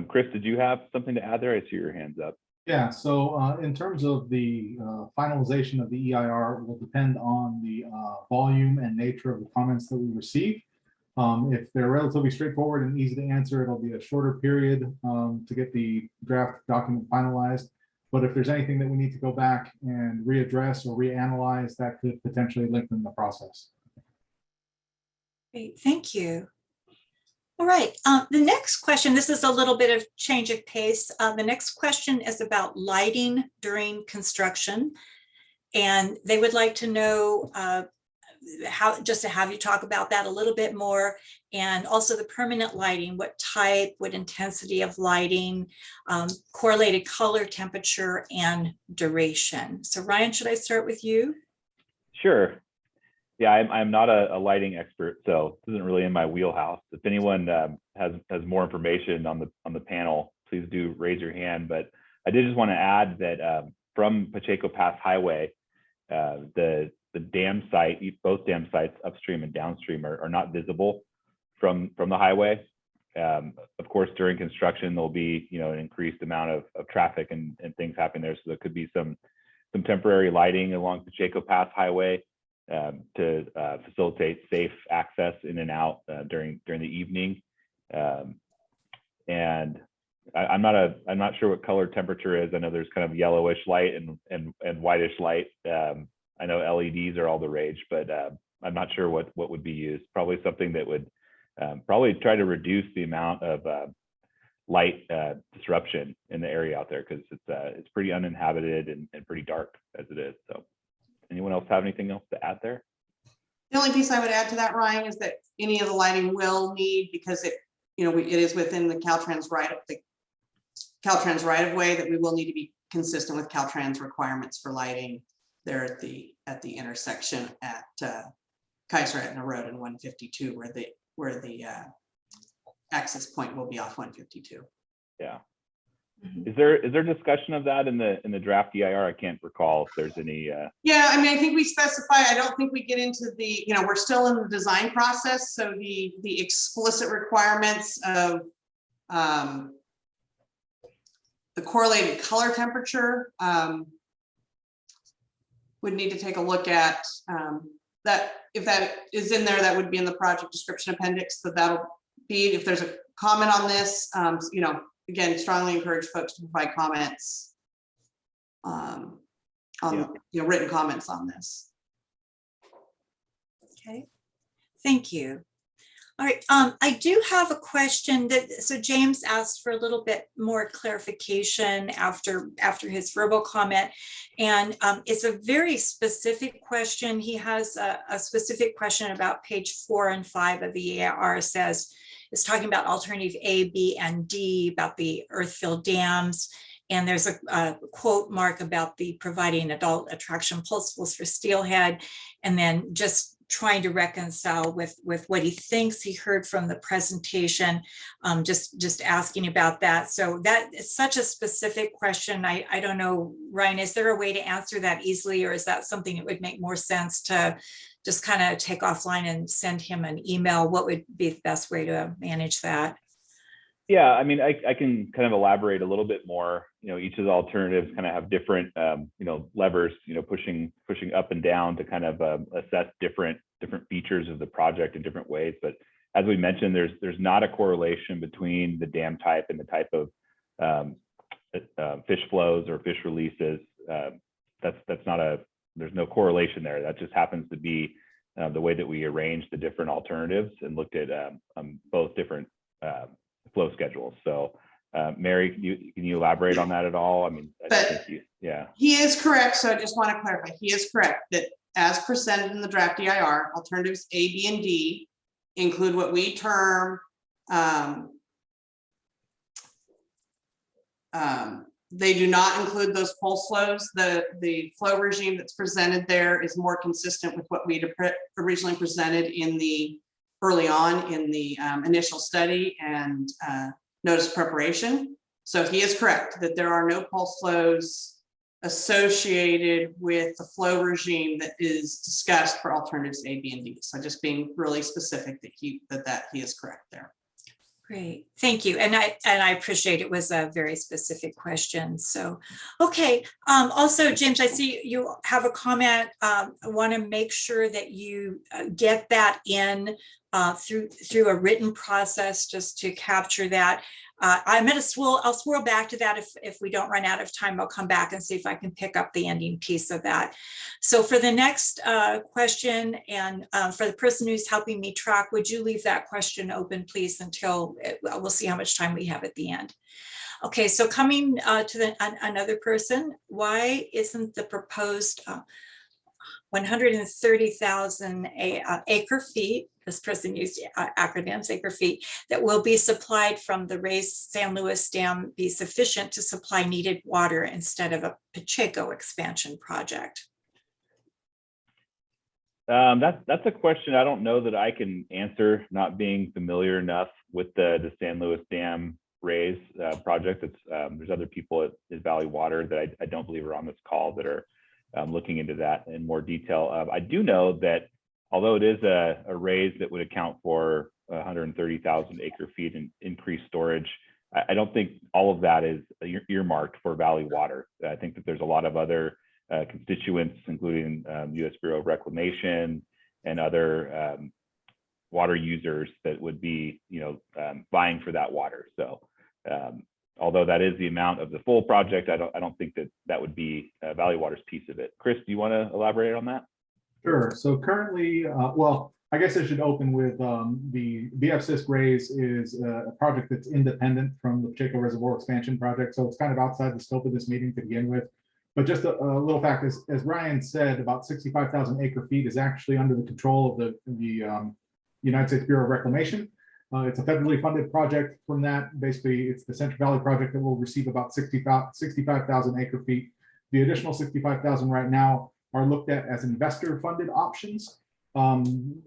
Chris, did you have something to add there? I see your hands up. Yeah, so in terms of the finalization of the EIR, will depend on the volume and nature of the comments that we receive. If they're relatively straightforward and easy to answer, it'll be a shorter period to get the draft document finalized. But if there's anything that we need to go back and readdress or reanalyze, that could potentially lengthen the process. Great, thank you. All right, the next question, this is a little bit of change of pace. The next question is about lighting during construction. And they would like to know just to have you talk about that a little bit more, and also the permanent lighting, what type, what intensity of lighting, correlated color, temperature, and duration. So Ryan, should I start with you? Sure. Yeah, I'm not a lighting expert, so this isn't really in my wheelhouse. If anyone has more information on the panel, please do raise your hand. But I did just want to add that from Pacheco Pass Highway, the dam site, both dam sites upstream and downstream are not visible from the highway. Of course, during construction, there'll be an increased amount of traffic and things happening there, so there could be some temporary lighting along Pacheco Pass Highway to facilitate safe access in and out during the evening. And I'm not sure what color temperature is. I know there's kind of yellowish light and whitish light. I know LEDs are all the rage, but I'm not sure what would be used. Probably something that would probably try to reduce the amount of light disruption in the area out there, because it's pretty uninhabited and pretty dark as it is. So anyone else have anything else to add there? The only piece I would add to that, Ryan, is that any of the lighting will need, because it is within the Caltrans right of way, that we will need to be consistent with Caltrans requirements for lighting there at the intersection at Kaiser Etna Road and 152, where the access point will be off 152. Yeah. Mhm. Is there discussion of that in the draft EIR? I can't recall if there's any. Yeah, I mean, I think we specify. I don't think we get into the. We're still in the design process, so the explicit requirements of the correlated color temperature would need to take a look at that. If that is in there, that would be in the project description appendix. So that'll be, if there's a comment on this, again, strongly encourage folks to provide comments on written comments on this. Okay, thank you. All right, I do have a question so James asked for a little bit more clarification after his verbal comment, and it's a very specific question. He has a specific question about page 4 and 5 of the EIR. It's talking about alternative A, B, and D, about the earth-filled dams. And there's a quote mark about the providing adult attraction pulsables for Steelhead, and then just trying to reconcile with what he thinks he heard from the presentation, just asking about that. So that is such a specific question. I don't know, Ryan, is there a way to answer that easily, or is that something that would make more sense to just kind of take offline and send him an email? What would be the best way to manage that? Yeah, I mean, I can kind of elaborate a little bit more. Each of the alternatives kind of have different, levers, pushing up and down to kind of assess different features of the project in different ways. But as we mentioned, there's not a correlation between the dam type and the type of fish flows or fish releases. There's no correlation there. That just happens to be the way that we arranged the different alternatives and looked at both different flow schedules. So Mary, can you elaborate on that at all? I mean, yeah. He is correct. So I just want to clarify, he is correct that as presented in the draft EIR, alternatives A, B, and D include what we term they do not include those pulse flows. The flow regime that's presented there is more consistent with what we originally presented early on in the initial study and notice preparation. So he is correct that there are no pulse flows associated with the flow regime that is discussed for alternatives A, B, and D. So just being really specific that he is correct there. Great, thank you. And I appreciate it was a very specific question. So, okay. Also, James, I see you have a comment. I want to make sure that you get that in through a written process just to capture that. I'll swirl back to that if we don't run out of time. I'll come back and see if I can pick up the ending piece of that. So for the next question, and for the person who's helping me track, would you leave that question open, please, until we'll see how much time we have at the end. Okay, so coming to another person, why isn't the proposed 130,000 acre-feet, this person used acronyms, acre-feet, that will be supplied from the raised San Luis Dam be sufficient to supply needed water instead of a Pacheco expansion project? That's a question I don't know that I can answer, not being familiar enough with the San Luis Dam raise project. There's other people at Valley Water that I don't believe are on this call that are looking into that in more detail. I do know that although it is a raise that would account for 130,000 acre-feet in increased storage, I don't think all of that is earmarked for Valley Water. I think that there's a lot of other constituents, including U.S. Bureau of Reclamation and other water users that would be, vying for that water. So although that is the amount of the full project, I don't think that would be Valley Water's piece of it. Chris, do you want to elaborate on that? Sure. So currently, well, I guess I should open with the BFSIS raise is a project that's independent from the Pacheco Reservoir Expansion Project. So it's kind of outside the scope of this meeting to begin with. But just a little fact, as Ryan said, about 65,000 acre-feet is actually under the control of the United States Bureau of Reclamation. It's a federally funded project from that. Basically, it's the Central Valley project that will receive about 65,000 acre-feet. The additional 65,000 right now are looked at as investor-funded options.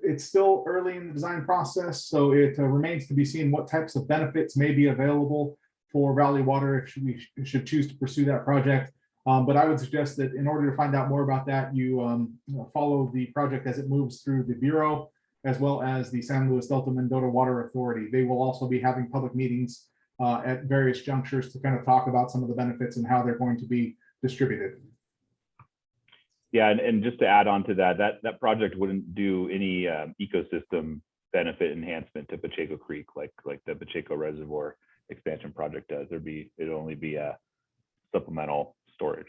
It's still early in the design process, so it remains to be seen what types of benefits may be available for Valley Water if we should choose to pursue that project. But I would suggest that in order to find out more about that, you follow the project as it moves through the Bureau, as well as the San Luis Delta Mendota Water Authority. They will also be having public meetings at various junctures to kind of talk about some of the benefits and how they're going to be distributed. Yeah, and just to add on to that project wouldn't do any ecosystem benefit enhancement to Pacheco Creek like the Pacheco Reservoir Expansion Project does. It'd only be a supplemental storage.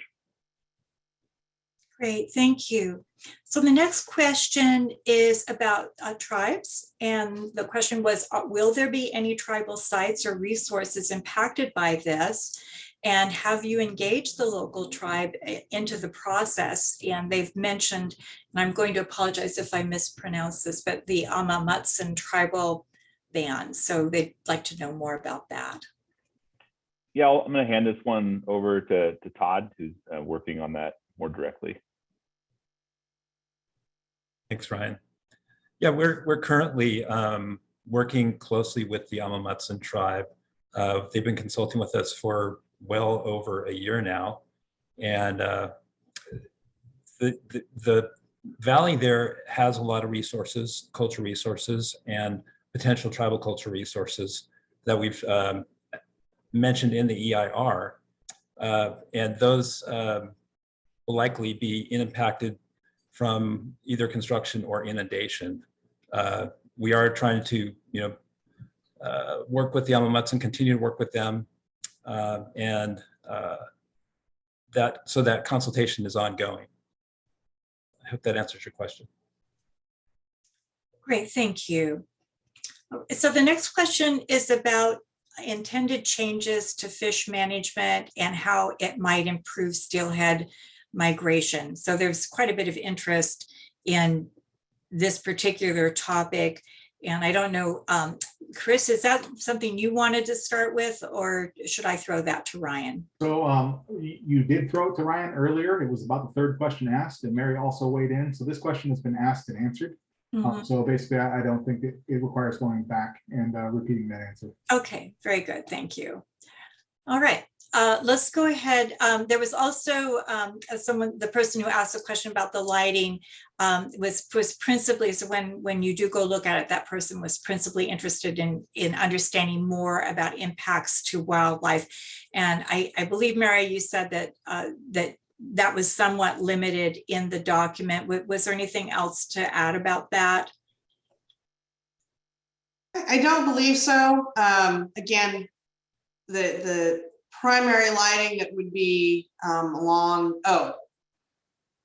Great, thank you. So the next question is about tribes. And the question was, will there be any tribal sites or resources impacted by this? And have you engaged the local tribe into the process? And they've mentioned, and I'm going to apologize if I mispronounce this, but the Amamutsan tribal band. So they'd like to know more about that. Yeah, I'm going to hand this one over to Todd, who's working on that more directly. Thanks, Ryan. Yeah, we're currently working closely with the Amamutsan tribe. They've been consulting with us for well over a year now, and the valley there has a lot of resources, cultural resources, and potential tribal cultural resources that we've mentioned in the EIR, and those will likely be impacted from either construction or inundation. We are trying to, work with the Amamutsan, continue to work with them, and that consultation is ongoing. I hope that answers your question. Great, thank you. So the next question is about intended changes to fish management and how it might improve steelhead migration. So there's quite a bit of interest in this particular topic. And I don't know, Chris, is that something you wanted to start with, or should I throw that to Ryan? So you did throw it to Ryan earlier. It was about the third question asked, and Mary also weighed in. So this question has been asked and answered. So basically, I don't think it requires going back and repeating that answer. Okay, very good. Thank you. All right. Let's go ahead. There was also the person who asked a question about the lighting was principally, so when you do go look at it, that person was principally interested in understanding more about impacts to wildlife. And I believe, Mary, you said that that was somewhat limited in the document. Was there anything else to add about that? I don't believe so. Again, the primary lighting that would be along,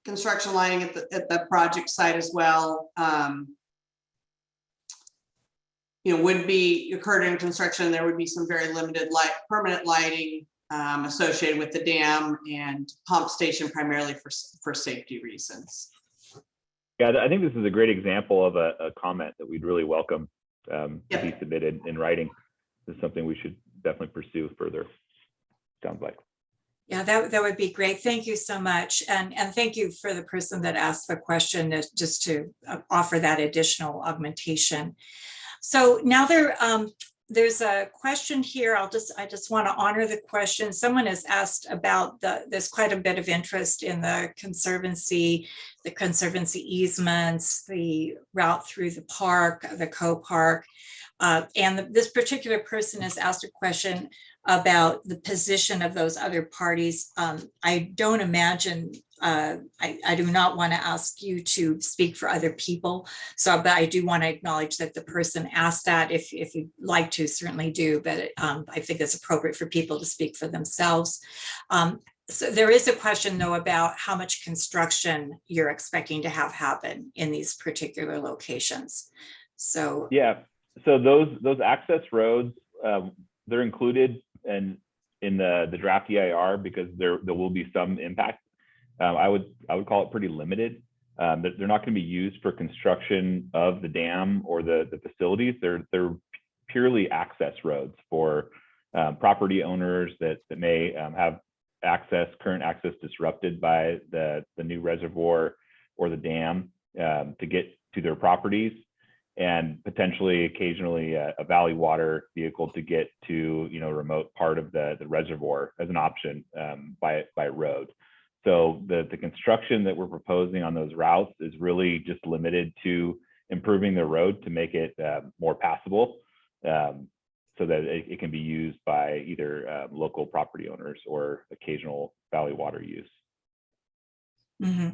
construction lighting at the project site as well, would be occurred in construction. There would be some very limited permanent lighting associated with the dam and pump station, primarily for safety reasons. Yeah, I think this is a great example of a comment that we'd really welcome to be submitted in writing. This is something we should definitely pursue further, sounds like. Yeah, that would be great. Thank you so much. And thank you for the person that asked the question, just to offer that additional augmentation. So now there's a question here. I just want to honor the question. Someone has asked about there's quite a bit of interest in the Conservancy easements, the route through the park, the co-park. And this particular person has asked a question about the position of those other parties. I don't imagine, I do not want to ask you to speak for other people. So, but I do want to acknowledge that the person asked that. If you'd like to, certainly do, but I think it's appropriate for people to speak for themselves. So there is a question though about how much construction you're expecting to have happen in these particular locations. So yeah, so those access roads, they're included in the draft EIR because there will be some impact. I would call it pretty limited. They're not going to be used for construction of the dam or the facilities. They're purely access roads for property owners that may have current access disrupted by the new reservoir or the dam to get to their properties, and potentially occasionally a valley water vehicle to get to a remote part of the reservoir as an option by road. So the construction that we're proposing on those routes is really just limited to improving the road to make it more passable, so that it can be used by either local property owners or occasional valley water use. mm-hmm.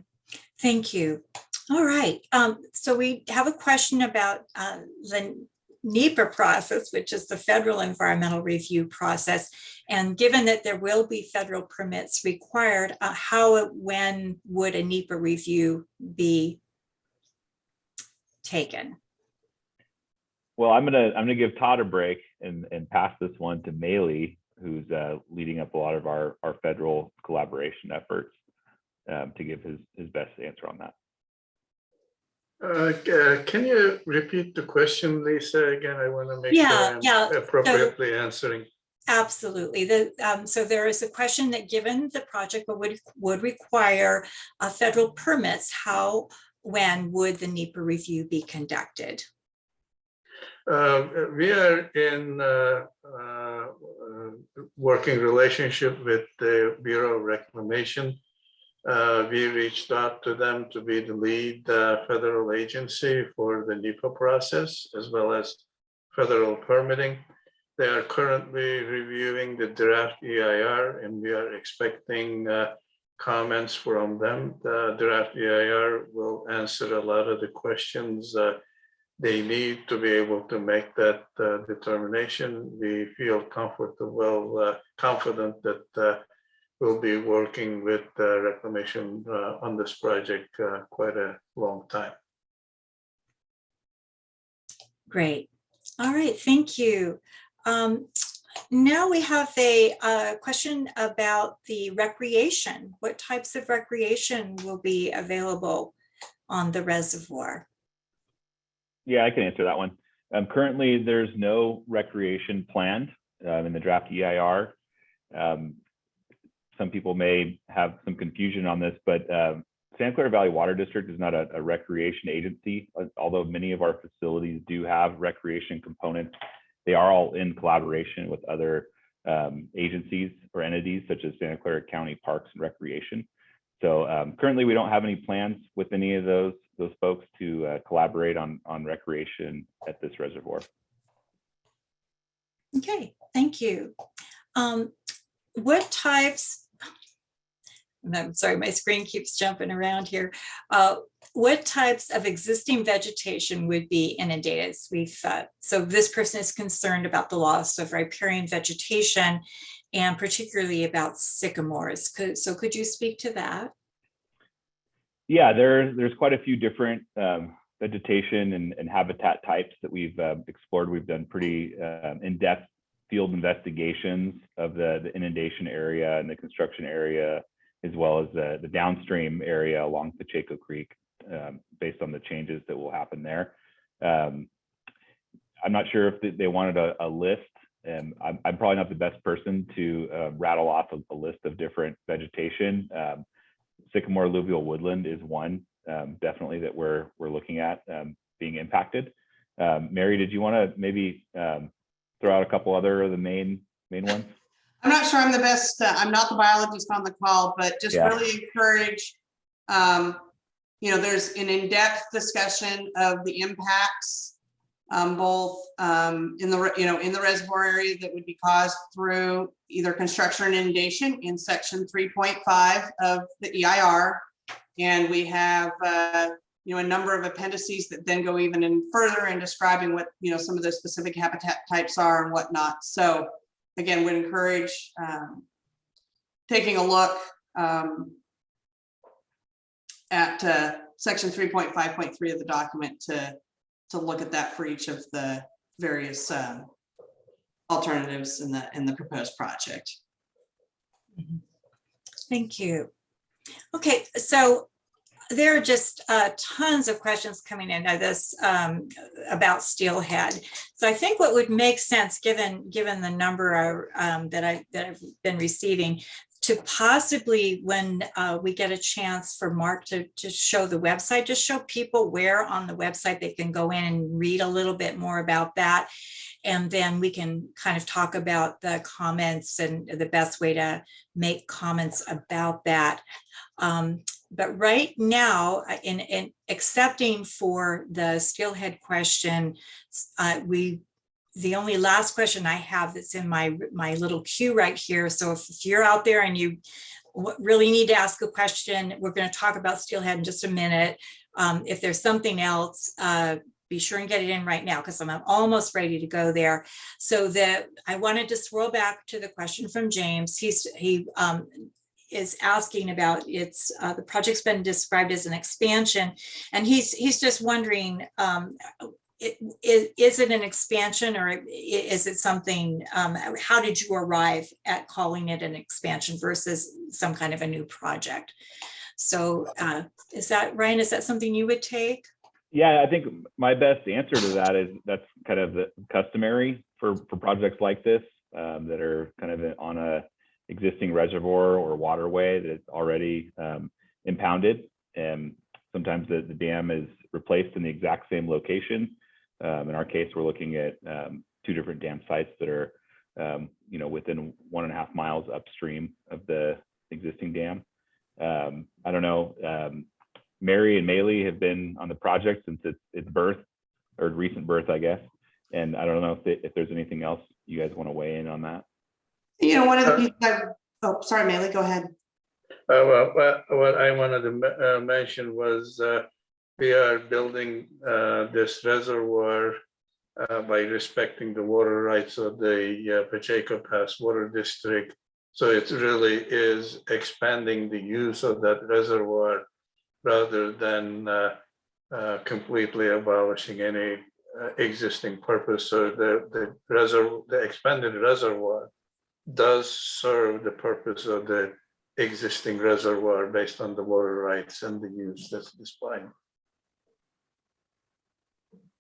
Thank you. All right. So we have a question about the NEPA process, which is the federal environmental review process. And given that there will be federal permits required, when would a NEPA review be taken? Well, I'm gonna give Todd a break and pass this one to Maylee, who's leading up a lot of our federal collaboration efforts, to give his best answer on that. Can you repeat the question, Lisa, again? I want to make sure I'm appropriately answering. Absolutely. So there is a question that given the project would require federal permits, when would the NEPA review be conducted? We are in working relationship with the Bureau of Reclamation. We reached out to them to be the lead federal agency for the NEPA process, as well as federal permitting. They are currently reviewing the draft EIR, and we are expecting comments from them. The draft EIR will answer a lot of the questions they need to be able to make that determination. We feel confident that we'll be working with Reclamation on this project quite a long time. Great. All right, thank you. Now we have a question about the recreation. What types of recreation will be available on the reservoir? Yeah, I can answer that one. Currently, there's no recreation planned in the draft EIR. Some people may have some confusion on this, but Santa Clara Valley Water District is not a recreation agency, although many of our facilities do have recreation components. They are all in collaboration with other agencies or entities such as Santa Clara County Parks and Recreation. So currently we don't have any plans with any of those folks to collaborate on recreation at this reservoir. Okay, thank you. What types, I'm sorry, my screen keeps jumping around here. What types of existing vegetation would be inundated? So this person is concerned about the loss of riparian vegetation and particularly about sycamores. So could you speak to that? Yeah, there's quite a few different vegetation and habitat types that we've explored. We've done pretty in-depth field investigations of the inundation area and the construction area, as well as the downstream area along Pacheco Creek, based on the changes that will happen there. I'm not sure if they wanted a list, and I'm probably not the best person to rattle off a list of different vegetation. Sycamore alluvial woodland is one, definitely, that we're looking at being impacted. Mary, did you want to maybe throw out a couple other of the main ones? I'm not sure I'm the best, I'm not the biologist on the call, but just really encourage, there's an in-depth discussion of the impacts, both in the reservoir area that would be caused through either construction or inundation in section 3.5 of the EIR. And we have, a number of appendices that then go even in further in describing what, some of the specific habitat types are and whatnot. So again, would encourage taking a look at section 3.5.3 of the document to look at that for each of the various alternatives in the proposed project. Thank you. Okay, so there are just tons of questions coming into this about Steelhead. So I think what would make sense, given the number that I've been receiving, to possibly, when we get a chance for Mark to show the website, just show people where on the website they can go in and read a little bit more about that. And then we can kind of talk about the comments and the best way to make comments about that. But right now, in accepting for the Steelhead question, the only last question I have that's in my little queue right here. So if you're out there and you really need to ask a question, we're going to talk about Steelhead in just a minute. If there's something else, be sure and get it in right now, because I'm almost ready to go there. So that I wanted to swirl back to the question from James. He is asking about the project's been described as an expansion, and he's just wondering, is it an expansion, or is it something, how did you arrive at calling it an expansion versus some kind of a new project? So is that, Ryan, is that something you would take? Yeah, I think my best answer to that is that's kind of the customary for projects like this that are kind of on a existing reservoir or waterway that's already impounded. And sometimes the dam is replaced in the exact same location. In our case, we're looking at two different dam sites that are, within 1.5 miles upstream of the existing dam. I don't know, Mary and Maylee have been on the project since its birth, or recent birth, I guess. And I don't know if there's anything else you guys want to weigh in on that. One of the people, sorry, Maylee, go ahead. What I wanted to mention was we are building this reservoir by respecting the water rights of the Pacheco Pass Water District. So it really is expanding the use of that reservoir rather than completely abolishing any existing purpose. So the expanded reservoir does serve the purpose of the existing reservoir based on the water rights and the use that's displayed.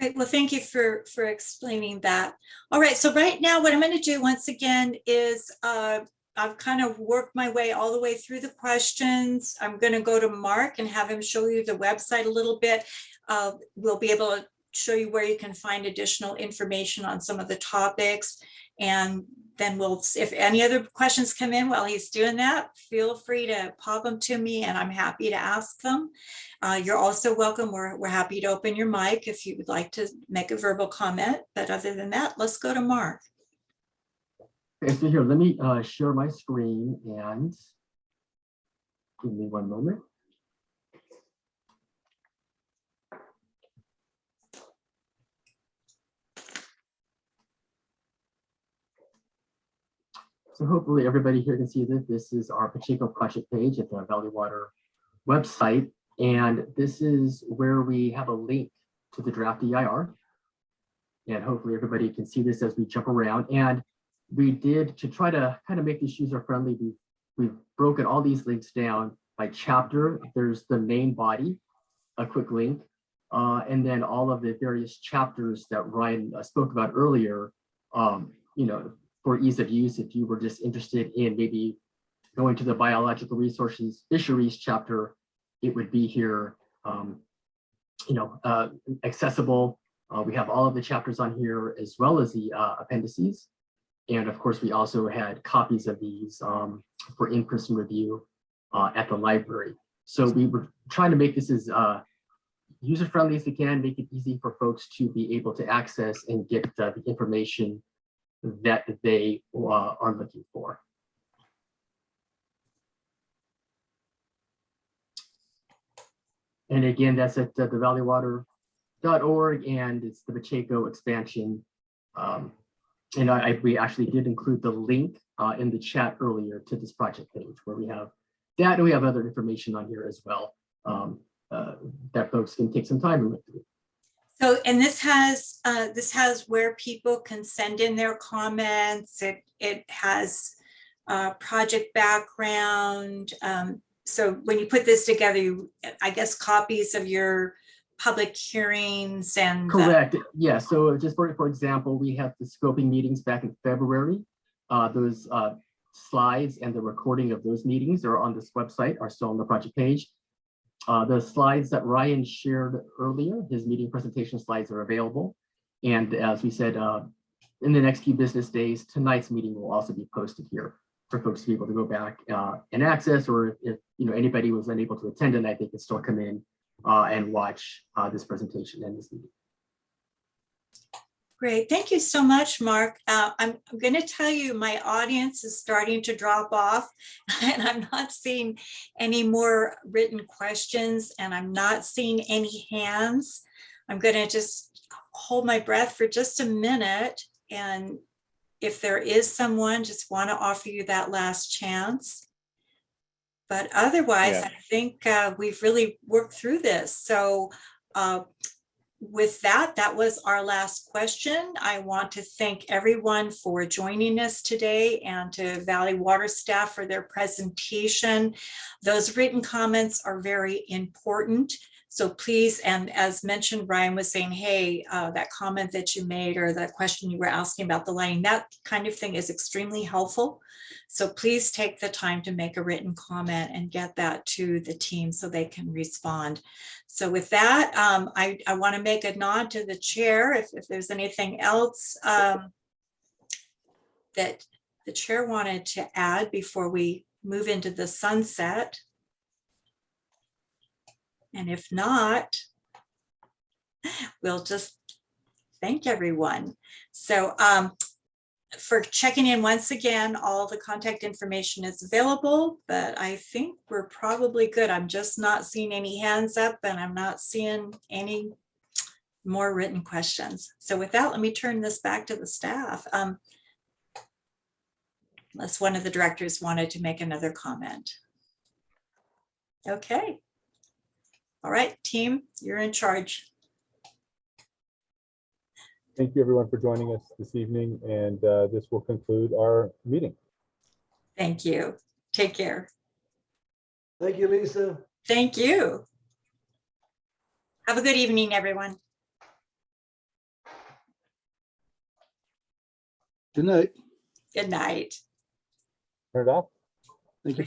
Great. Well, thank you for explaining that. All right, so right now what I'm going to do once again is I've kind of worked my way all the way through the questions. I'm going to go to Mark and have him show you the website a little bit. We'll be able to show you where you can find additional information on some of the topics. And then we'll, if any other questions come in while he's doing that, feel free to pop them to me and I'm happy to ask them. You're also welcome. We're happy to open your mic if you would like to make a verbal comment. But other than that, let's go to Mark. Okay, so here, let me share my screen and give me one moment. So hopefully everybody here can see that this is our Pacheco project page at the Valley Water website. And this is where we have a link to the draft EIR. And hopefully everybody can see this as we jump around. And we did, to try to kind of make this user friendly, we've broken all these links down by chapter. There's the main body, a quick link, and then all of the various chapters that Ryan spoke about earlier, you know, for ease of use, if you were just interested in maybe going to the biological resources fisheries chapter, it would be here, you know, accessible. We have all of the chapters on here as well as the appendices. And of course, we also had copies of these for in-person review at the library. So we were trying to make this as user-friendly as we can, make it easy for folks to be able to access and get the information that they are looking for. And again, that's at thevalleywater.org, and it's the Pacheco expansion. And we actually did include the link in the chat earlier to this project page where we have that, and we have other information on here as well that folks can take some time and look through. So, and this has where people can send in their comments. It has project background. So when you put this together, I guess copies of your public hearings and correct. Yeah. So just for example, we have the scoping meetings back in February. Those slides and the recording of those meetings are on this website, are still on the project page. The slides that Ryan shared earlier, his meeting presentation slides, are available. And as we said, in the next few business days, tonight's meeting will also be posted here for folks to be able to go back and access, or if you know anybody was unable to attend tonight, they can still come in and watch this presentation and this meeting. Great. Thank you so much, Mark. I'm going to tell you my audience is starting to drop off and I'm not seeing any more written questions and I'm not seeing any hands. I'm going to just hold my breath for just a minute. And if there is someone, just want to offer you that last chance. But otherwise, Yeah. I think we've really worked through this. So with that, that was our last question. I want to thank everyone for joining us today and to Valley Water staff for their presentation. Those written comments are very important. So please, and as mentioned, Ryan was saying, hey, that comment that you made or that question you were asking about the lighting, that kind of thing is extremely helpful. So please take the time to make a written comment and get that to the team so they can respond. So with that, I want to make a nod to the chair if there's anything else that the chair wanted to add before we move into the sunset. And if not, we'll just thank everyone. So for checking in once again, all the contact information is available, but I think we're probably good. I'm just not seeing any hands up and I'm not seeing any more written questions. So with that, let me turn this back to the staff. Unless one of the directors wanted to make another comment. Okay. All right, team, you're in charge. Thank you everyone for joining us this evening, and this will conclude our meeting. Thank you. Take care. Thank you, Lisa. Thank you. Have a good evening, everyone. Good night. Good night. Turn it off.